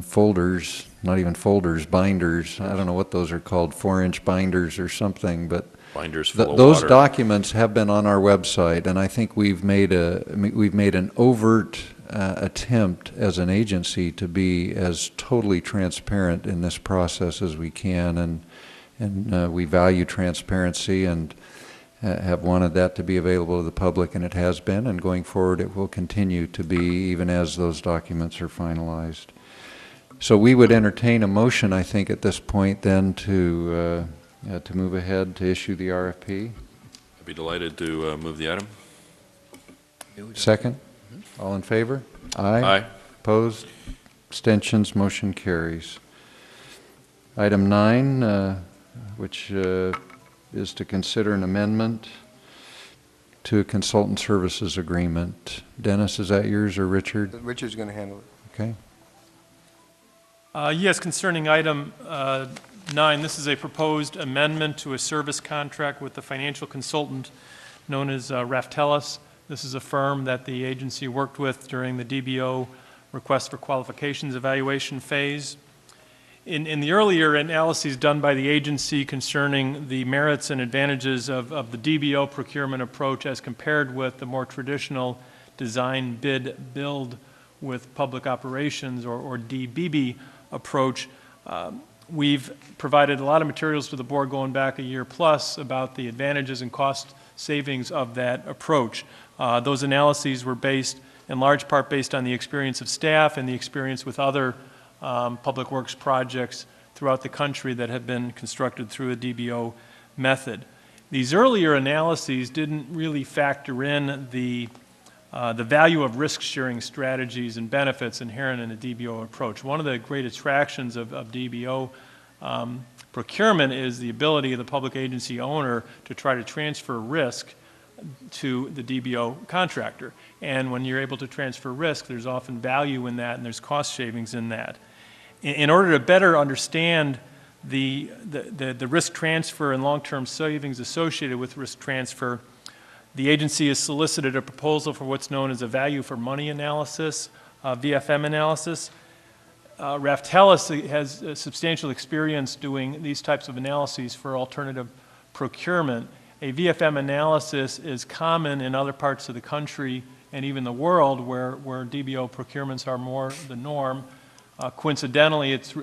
folders, not even folders, binders, I don't know what those are called, 4-inch binders or something, but Binders full of those water. documents have been on our website, and I think we've made an overt attempt as an agency to be as totally transparent in this process as we can, and we value transparency and have wanted that to be available to the public, and it has been, and going forward it will continue to be, even as those documents are finalized. So we would entertain a motion, I think, at this point then to move ahead to issue the RFP. I'd be delighted to move the item. Second? All in favor? Aye. Opposed? Abstentions? Motion carries. Item 9, which is to consider an amendment to a consultant services agreement. Dennis, is that yours or Richard? Richard's going to handle it. Okay. Yes, concerning item 9, this is a proposed amendment to a service contract with the financial consultant known as Raftellus. This is a firm that the agency worked with during the DBO request for qualifications evaluation phase. In the earlier analyses done by the agency concerning the merits and advantages of the DBO procurement approach as compared with the more traditional design, bid, build with public operations or DBB approach, we've provided a lot of materials to the board going back a year plus about the advantages and cost savings of that approach. Those analyses were based, in large part, based on the experience of staff and the experience with other public works projects throughout the country that have been constructed through a DBO method. These earlier analyses didn't really factor in the value of risk-sharing strategies and benefits inherent in a DBO approach. One of the great attractions of DBO procurement is the ability of the public agency owner to try to transfer risk to the DBO contractor. And when you're able to transfer risk, there's often value in that and there's cost savings in that. In order to better understand the risk transfer and long-term savings associated with risk transfer, the agency has solicited a proposal for what's known as a value for money analysis, VFM analysis. Raftellus has substantial experience doing these types of analyses for alternative procurement. A VFM analysis is common in other parts of the country and even the world where DBO procurements are more the norm. Coincidentally, it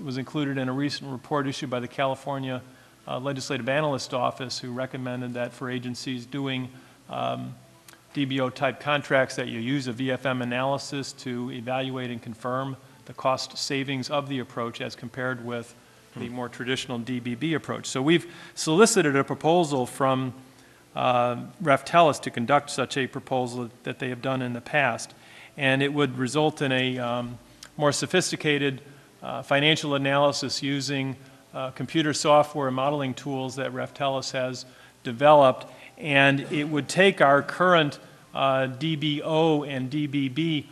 was included in a recent report issued by the California Legislative Analyst Office, who recommended that for agencies doing DBO-type contracts that you use a VFM analysis to evaluate and confirm the cost savings of the approach as compared with the more traditional DBB approach. So we've solicited a proposal from Reftelis to conduct such a proposal that they have done in the past, and it would result in a more sophisticated financial analysis using computer software modeling tools that Reftelis has developed, and it would take our current DBO and DBB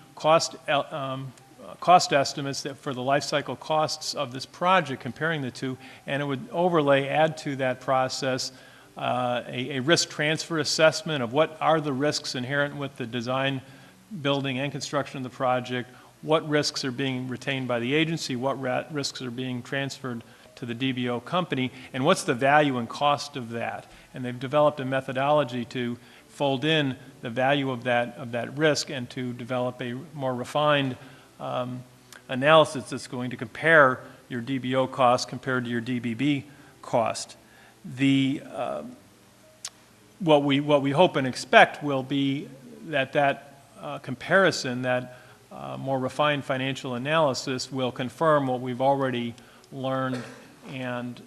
cost estimates that for the life cycle costs of this project, comparing the two, and it would add to that process a risk transfer assessment of what are the risks inherent with the design, building, and construction of the project, what risks are being retained by the agency, what risks are being transferred to the DBO company, and what's the value and cost of that. And they've developed a methodology to fold in the value of that risk and to develop a more refined analysis that's going to compare your DBO cost compared to your DBB cost. What we hope and expect will be that comparison, that more refined financial analysis will confirm what we've already learned and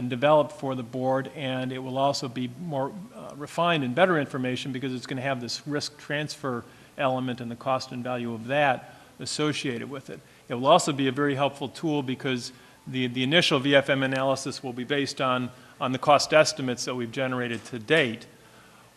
developed for the board, and it will also be more refined and better information because it's going to have this risk transfer element and the cost and value of that associated with it. It will also be a very helpful tool because the initial VFM analysis will be based on the cost estimates that we've generated to date.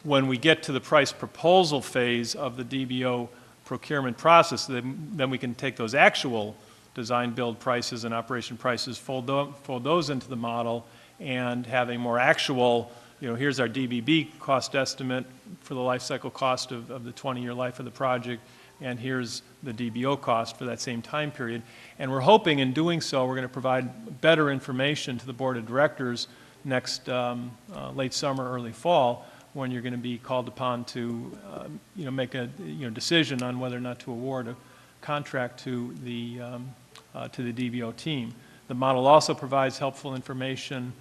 When we get to the price proposal phase of the DBO procurement process, then we can take those actual design build prices and operation prices, fold those into the model, and have a more actual, here's our DBB cost estimate for the life cycle cost of the 20-year life of the project, and here's the DBO cost for that same time period. And we're hoping in doing so, we're going to provide better information to the board of directors next late summer, early fall, when you're going to be called upon to make a decision on whether or not to award a contract to the DBO team. The model also provides helpful information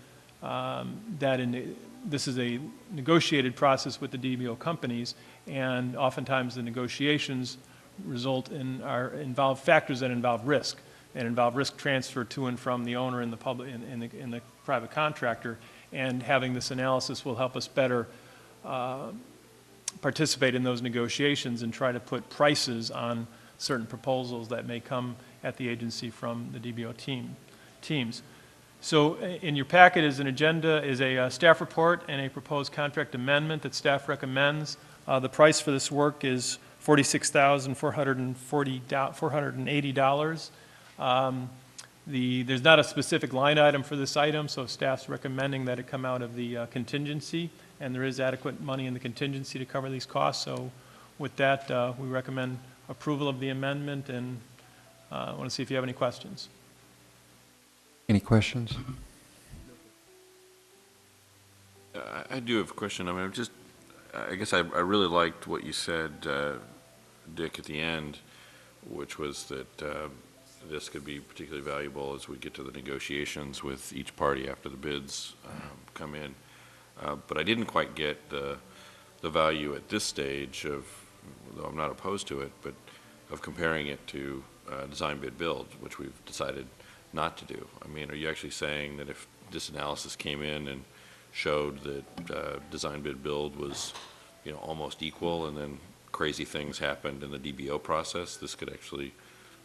this is a negotiated process with the DBO companies, and oftentimes the negotiations involve factors that involve risk and involve risk transfer to and from the owner and the public in the private contractor. And having this analysis will help us better participate in those negotiations and try to put prices on certain proposals that may come at the agency from the DBO teams. So in your packet is a staff report and a proposed contract amendment that staff recommends. The price for this work is $46,480. There's not a specific line item for this item, so staff's recommending that it come out of the contingency, and there is adequate money in the contingency to cover these costs. So with that, we recommend approval of the amendment, and I want to see if you have any questions. Any questions? I do have a question. I mean, I guess I really liked what you said, Dick, at the end, which was that this could be particularly valuable as we get to the negotiations with each party after the bids come in. But I didn't quite get the value at this stage of, though I'm not opposed to it, but of comparing it to design bid build, which we've decided not to do. I mean, are you actually saying that if this analysis came in and showed that design bid build was, almost equal, and then crazy things happened in the DBO process, this could actually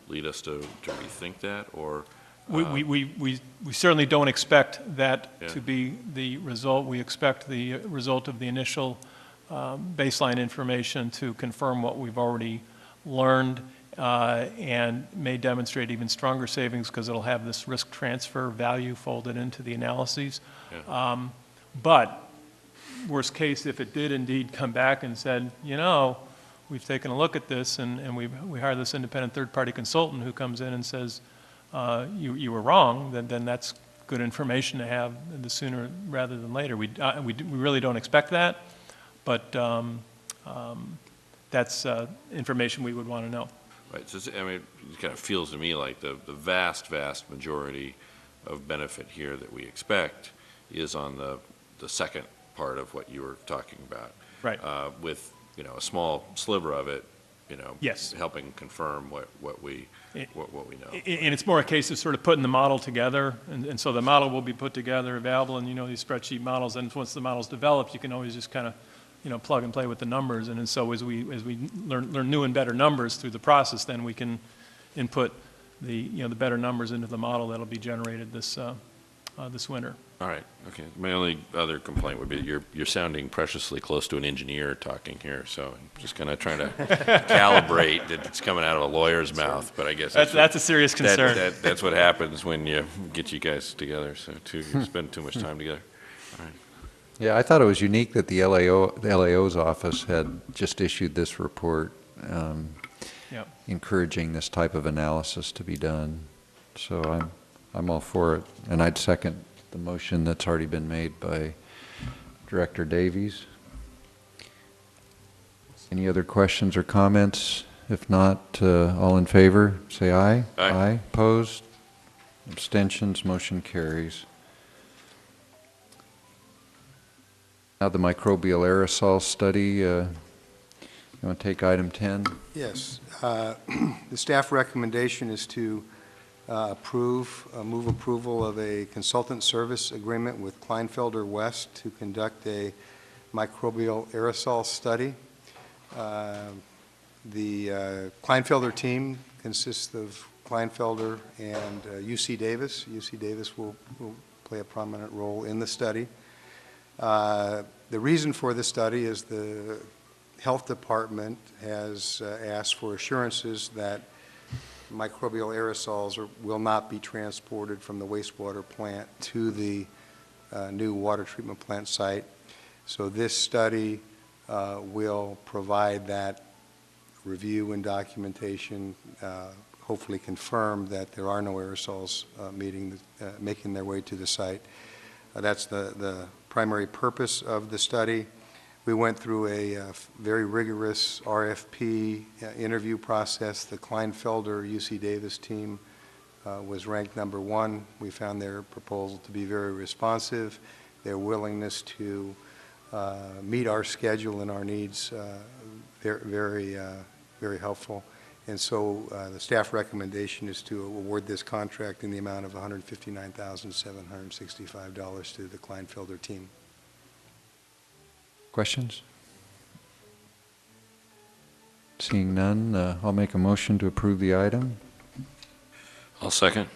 lead us to rethink that? Or we certainly don't expect that to be the result. We expect the result of the initial baseline information to confirm what we've already learned and may demonstrate even stronger savings because it'll have this risk transfer value folded into the analyses. Yeah. But worst case, if it did indeed come back and said, we've taken a look at this and we hire this independent third-party consultant who comes in and says, you were wrong, then that's good information to have the sooner rather than later. We really don't expect that, but that's information we would want to know. Right. So, I mean, it kind of feels to me like the vast majority of benefit here that we expect is on the second part of what you were talking about. Right. With, a small sliver of it Yes. helping confirm what we know. And it's more a case of sort of putting the model together, and so the model will be put together, available, and these spreadsheet models, and once the model's developed, you can always just kind of, plug and play with the numbers, and so as we learn new and better numbers through the process, then we can input the better numbers into the model that'll be generated this winter. All right, okay. My only other complaint would be you're sounding preciously close to an engineer talking here, so I'm just kind of trying to calibrate that it's coming out of a lawyer's mouth, but I guess That's a serious concern. That's what happens when you get you guys together, so you spend too much time together. All right. Yeah, I thought it was unique that the LAO's office had just issued this report Yep. encouraging this type of analysis to be done. So I'm all for it, and I'd second the motion that's already been made by Director Davies. Any other questions or comments? If not, all in favor, say aye. Aye. Aye. Opposed? Abstentions? Motion carries. Now the microbial aerosol study. You want to take item 10? Yes. The staff recommendation is to move approval of a consultant service agreement with Kleinfelder West to conduct a microbial aerosol study. The Kleinfelder team consists of Kleinfelder and UC Davis. UC Davis will play a prominent role in the study. The reason for the study is the health department has asked for assurances that microbial aerosols will not be transported from the wastewater plant to the new water treatment plant site. So this study will provide that review and documentation, hopefully confirm that there are no aerosols making their way to the site. That's the primary purpose of the study. We went through a very rigorous RFP interview process. The Kleinfelder UC Davis team was ranked #1. We found their proposal to be very responsive. Their willingness to meet our schedule and our needs very helpful. And so the staff recommendation is to award this contract in the amount of $159,765 to the Kleinfelder team. Questions? Seeing none, I'll make a motion to approve the item. I'll second.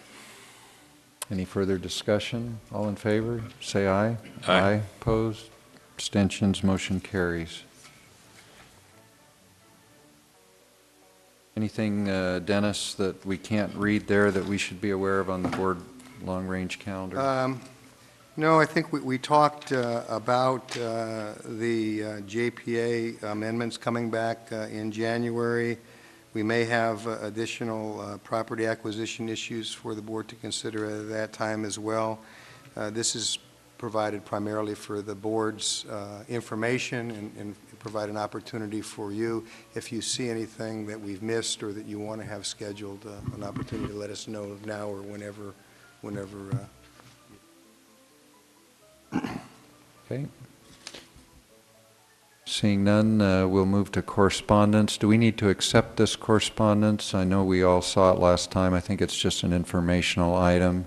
Any further discussion? All in favor, say aye. Aye. Opposed? Abstentions? Motion carries. Anything, Dennis, that we can't read there that we should be aware of on the board long-range calendar? No, I think we talked about the JPA amendments coming back in January. We may have additional property acquisition issues for the board to consider at that time as well. This is provided primarily for the board's information and provide an opportunity for you. If you see anything that we've missed or that you want to have scheduled, an opportunity to let us know now or whenever. Okay. Seeing none, we'll move to correspondence. Do we need to accept this correspondence? I know we all saw it last time. I think it's just an informational item.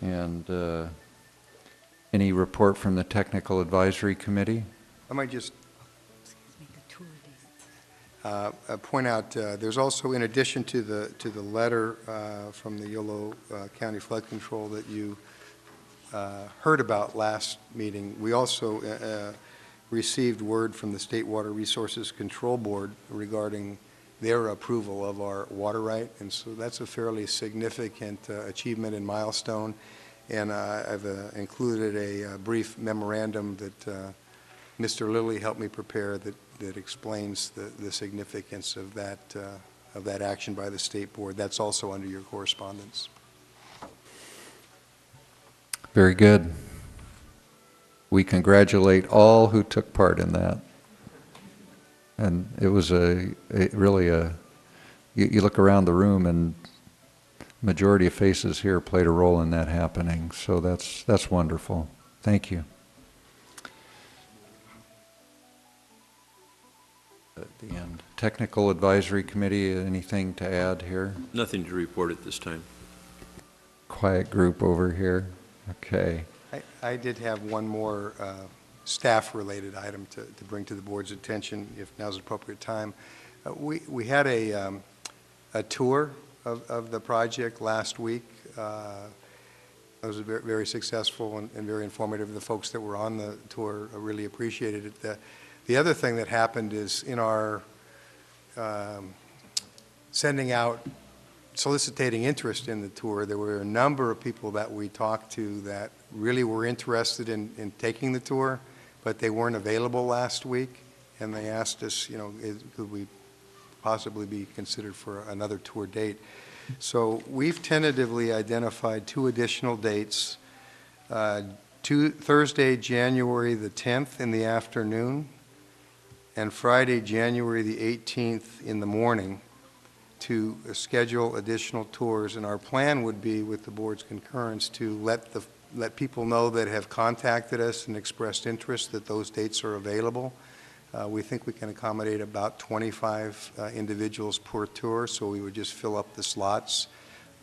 And any report from the Technical Advisory Committee? I might just point out, there's also, in addition to the letter from the Yolo County Flood Control that you heard about last meeting, we also received word from the State Water Resources Control Board regarding their approval of our water right, and so that's a fairly significant achievement and milestone. And I've included a brief memorandum that Mr. Lilly helped me prepare that explains the significance of that action by the State Board. That's also under your correspondence. Very good. We congratulate all who took part in that. And it was really you look around the room and majority of faces here played a role in that happening. So that's wonderful. Thank you. the end. Technical Advisory Committee, anything to add here? Nothing to report at this time. Quiet group over here. Okay. I did have one more staff-related item to bring to the board's attention, if now's the appropriate time. We had a tour of the project last week. It was very, very successful and very informative. The folks that were on the tour really appreciated it. The other thing that happened is in our sending out, soliciting interest in the tour, there were a number of people that we talked to that really were interested in taking the tour, but they weren't available last week, and they asked us, you know, could we possibly be considered for another tour date. So we've tentatively identified 2 additional dates, Thursday, January the 10th in the afternoon, and Friday, January the 18th in the morning, to schedule additional tours. And our plan would be, with the board's concurrence, to let people know that have contacted us and expressed interest that those dates are available. We think we can accommodate about 25 individuals per tour, so we would just fill up the slots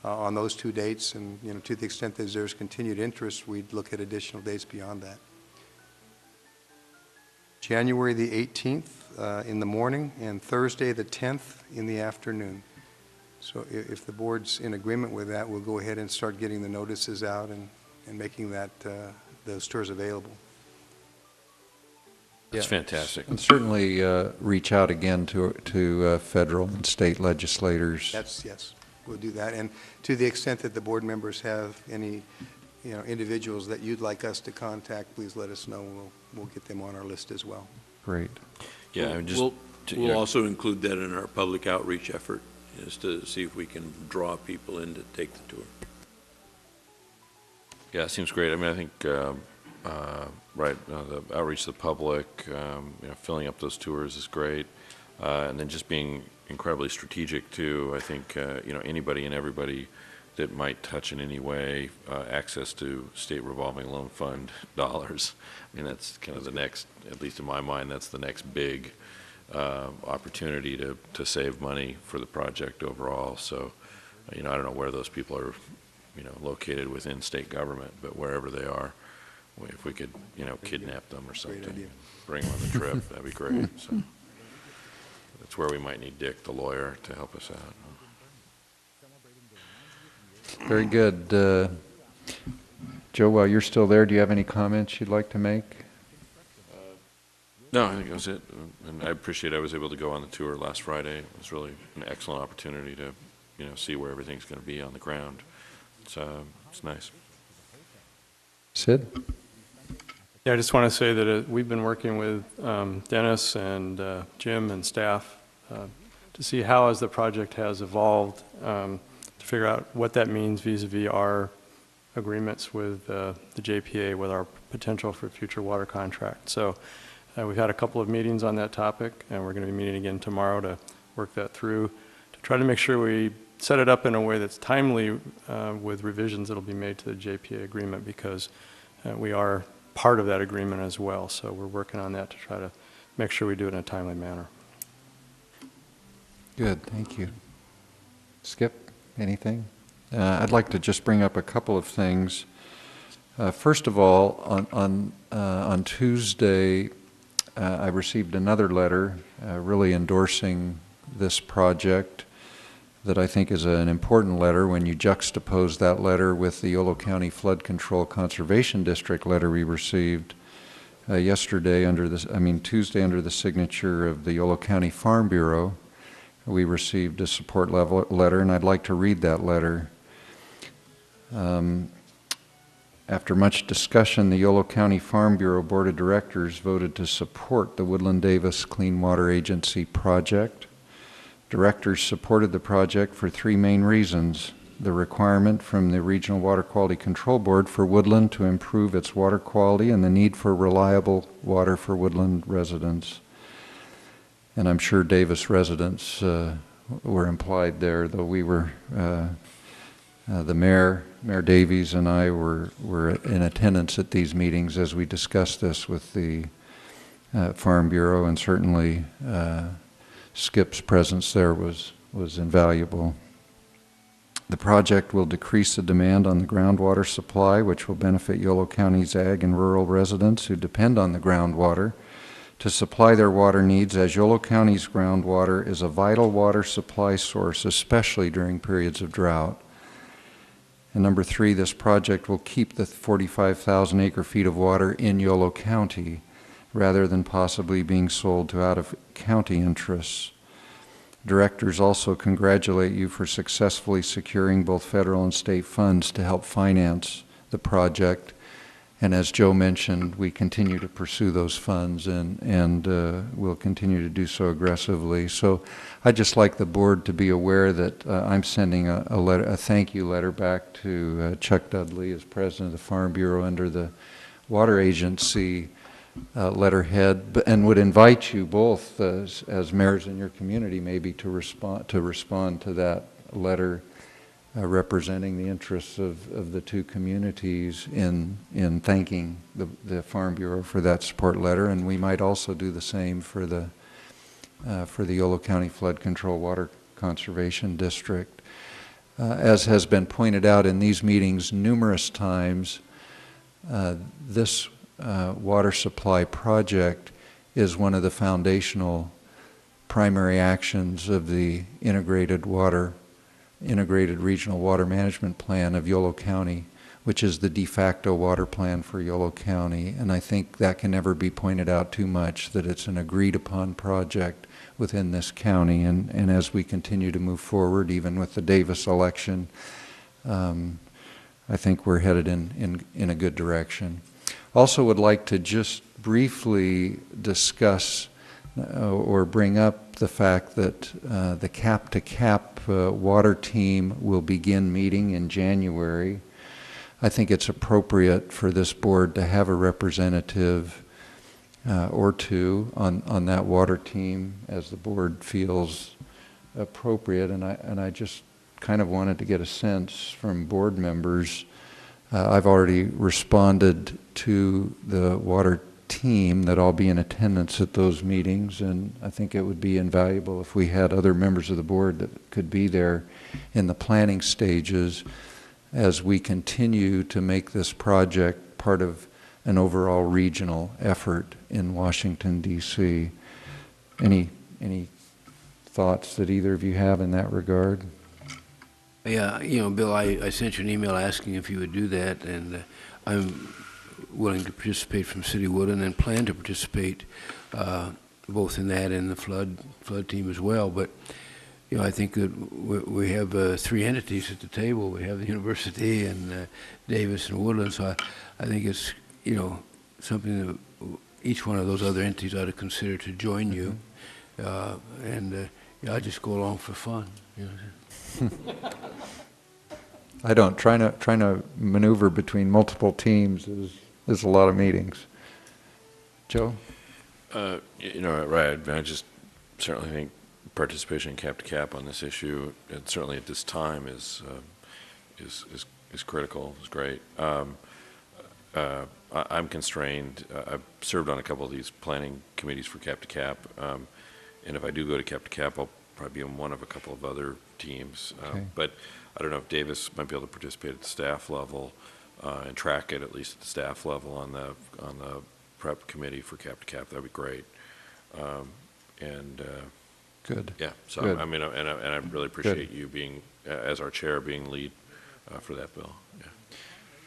on those 2 dates, and, you know, to the extent that there's continued interest, we'd look at additional dates beyond that. January the 18th in the morning, and Thursday the 10th in the afternoon. So if the board's in agreement with that, we'll go ahead and start getting the notices out and making that those tours available. That's fantastic. And certainly reach out again to federal and state legislators. Yes, we'll do that. And to the extent that the board members have any, you know, individuals that you'd like us to contact, please let us know. We'll get them on our list as well. Great. Yeah, I mean, just We'll also include that in our public outreach effort, is to see if we can draw people in to take the tour. Yeah, it seems great. I mean, I think, right, the outreach to the public, you know, filling up those tours is great. And then just being incredibly strategic, too. I think, you know, anybody and everybody that might touch in any way access to state revolving loan fund dollars. I mean, that's kind of the next, at least in my mind, that's the next big opportunity to save money for the project overall. So, you know, I don't know where those people are, you know, located within state government, but wherever they are, if we could, you know, kidnap them or something, bring them on the trip, that'd be great. So that's where we might need Dick, the lawyer, to help us out. Very good. Joe, while you're still there, do you have any comments you'd like to make? No, I think that was it. And I appreciate I was able to go on the tour last Friday. It was really an excellent opportunity to, you know, see where everything's going to be on the ground. It's nice. Sid? Yeah, I just want to say that we've been working with Dennis and Jim and staff to see how, as the project has evolved, to figure out what that means vis-a-vis our agreements with the JPA, with our potential for future water contract. So we've had a couple of meetings on that topic, and we're going to be meeting again tomorrow to work that through, to try to make sure we set it up in a way that's timely with revisions that will be made to the JPA agreement, because we are part of that agreement as well. So we're working on that to try to make sure we do it in a timely manner. Good, thank you. Skip, anything? I'd like to just bring up a couple of things. First of all, on Tuesday, I received another letter really endorsing this project that I think is an important letter when you juxtapose that letter with the Yolo County Flood Control Conservation District letter we received Tuesday under the signature of the Yolo County Farm Bureau. We received a support letter, and I'd like to read that letter. After much discussion, the Yolo County Farm Bureau Board of Directors voted to support the Woodland Davis Clean Water Agency project. Directors supported the project for 3 main reasons: the requirement from the Regional Water Quality Control Board for Woodland to improve its water quality, and the need for reliable water for Woodland residents. And I'm sure Davis residents were implied there, though we were, the Mayor Davies and I were in attendance at these meetings as we discussed this with the Farm Bureau, and certainly Skip's presence there was invaluable. The project will decrease the demand on the groundwater supply, which will benefit Yolo County's ag and rural residents who depend on the groundwater to supply their water needs, as Yolo County's groundwater is a vital water supply source, especially during periods of drought. And number 3, this project will keep the 45,000 acre-feet of water in Yolo County rather than possibly being sold to out-of-county interests. Directors also congratulate you for successfully securing both federal and state funds to help finance the project. And as Joe mentioned, we continue to pursue those funds and we'll continue to do so aggressively. So I'd just like the board to be aware that I'm sending a thank you letter back to Chuck Dudley as president of the Farm Bureau under the Water Agency letterhead, and would invite you both as mayors in your community maybe to respond to that letter representing the interests of the two communities in thanking the Farm Bureau for that support letter. And we might also do the same for the Yolo County Flood Control Water Conservation District. As has been pointed out in these meetings numerous times, this water supply project is one of the foundational primary actions of the integrated regional water management plan of Yolo County, which is the de facto water plan for Yolo County. And I think that can never be pointed out too much, that it's an agreed upon project within this county. And as we continue to move forward, even with the Davis election, I think we're headed in a good direction. Also would like to just briefly discuss or bring up the fact that the cap-to-cap water team will begin meeting in January. I think it's appropriate for this board to have a representative or two on that water team as the board feels appropriate, and I just kind of wanted to get a sense from board members. I've already responded to the water team that I'll be in attendance at those meetings, and I think it would be invaluable if we had other members of the board that could be there in the planning stages as we continue to make this project part of an overall regional effort in Washington, D.C. Any thoughts that either of you have in that regard? Yeah, Bill, I sent you an email asking if you would do that, and I'm willing to participate from City Woodland and plan to participate both in that and the flood team as well. But I think that we have 3 entities at the table. We have the university and Davis and Woodland. So I think it's something that each one of those other entities ought to consider to join you, and I just go along for fun. I don't. Trying to maneuver between multiple teams is a lot of meetings. Joe? Right. I just certainly think participation in cap-to-cap on this issue, and certainly at this time, is critical. Is great. I'm constrained. I've served on a couple of these planning committees for cap-to-cap, and if I do go to cap-to-cap, I'll probably be on one of a couple of other teams. Okay. But I don't know if Davis might be able to participate at the staff level and track it at least at the staff level on the prep committee for cap-to-cap. That'd be great. Good. Yeah. So Good. I mean, and I really appreciate you being as our chair, being lead for that bill. Yeah.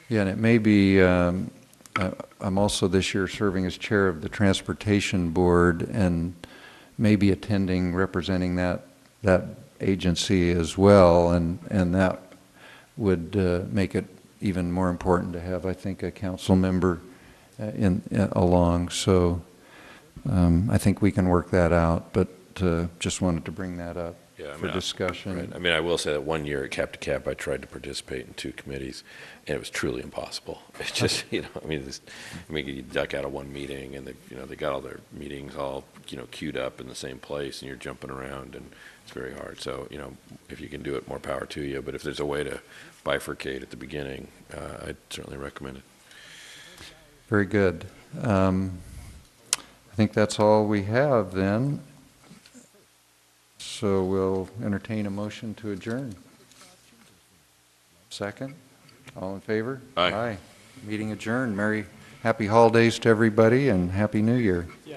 Yeah, and it may be. I'm also this year serving as chair of the Transportation Board, and maybe attending, representing that agency as well, and that would make it even more important to have, I think, a council member along. So I think we can work that out, but just wanted to bring that up for discussion. Right. I mean, I will say that one year at cap-to-cap, I tried to participate in 2 committees, and it was truly impossible. It's just, you duck out of one meeting, and they got all their meetings all, queued up in the same place, and you're jumping around, and it's very hard. So, if you can do it, more power to you. But if there's a way to bifurcate at the beginning, I'd certainly recommend it. Very good. I think that's all we have then. So we'll entertain a motion to adjourn. Second? All in favor? Aye. Aye. Meeting adjourned. Happy holidays to everybody and Happy New Year. Yeah.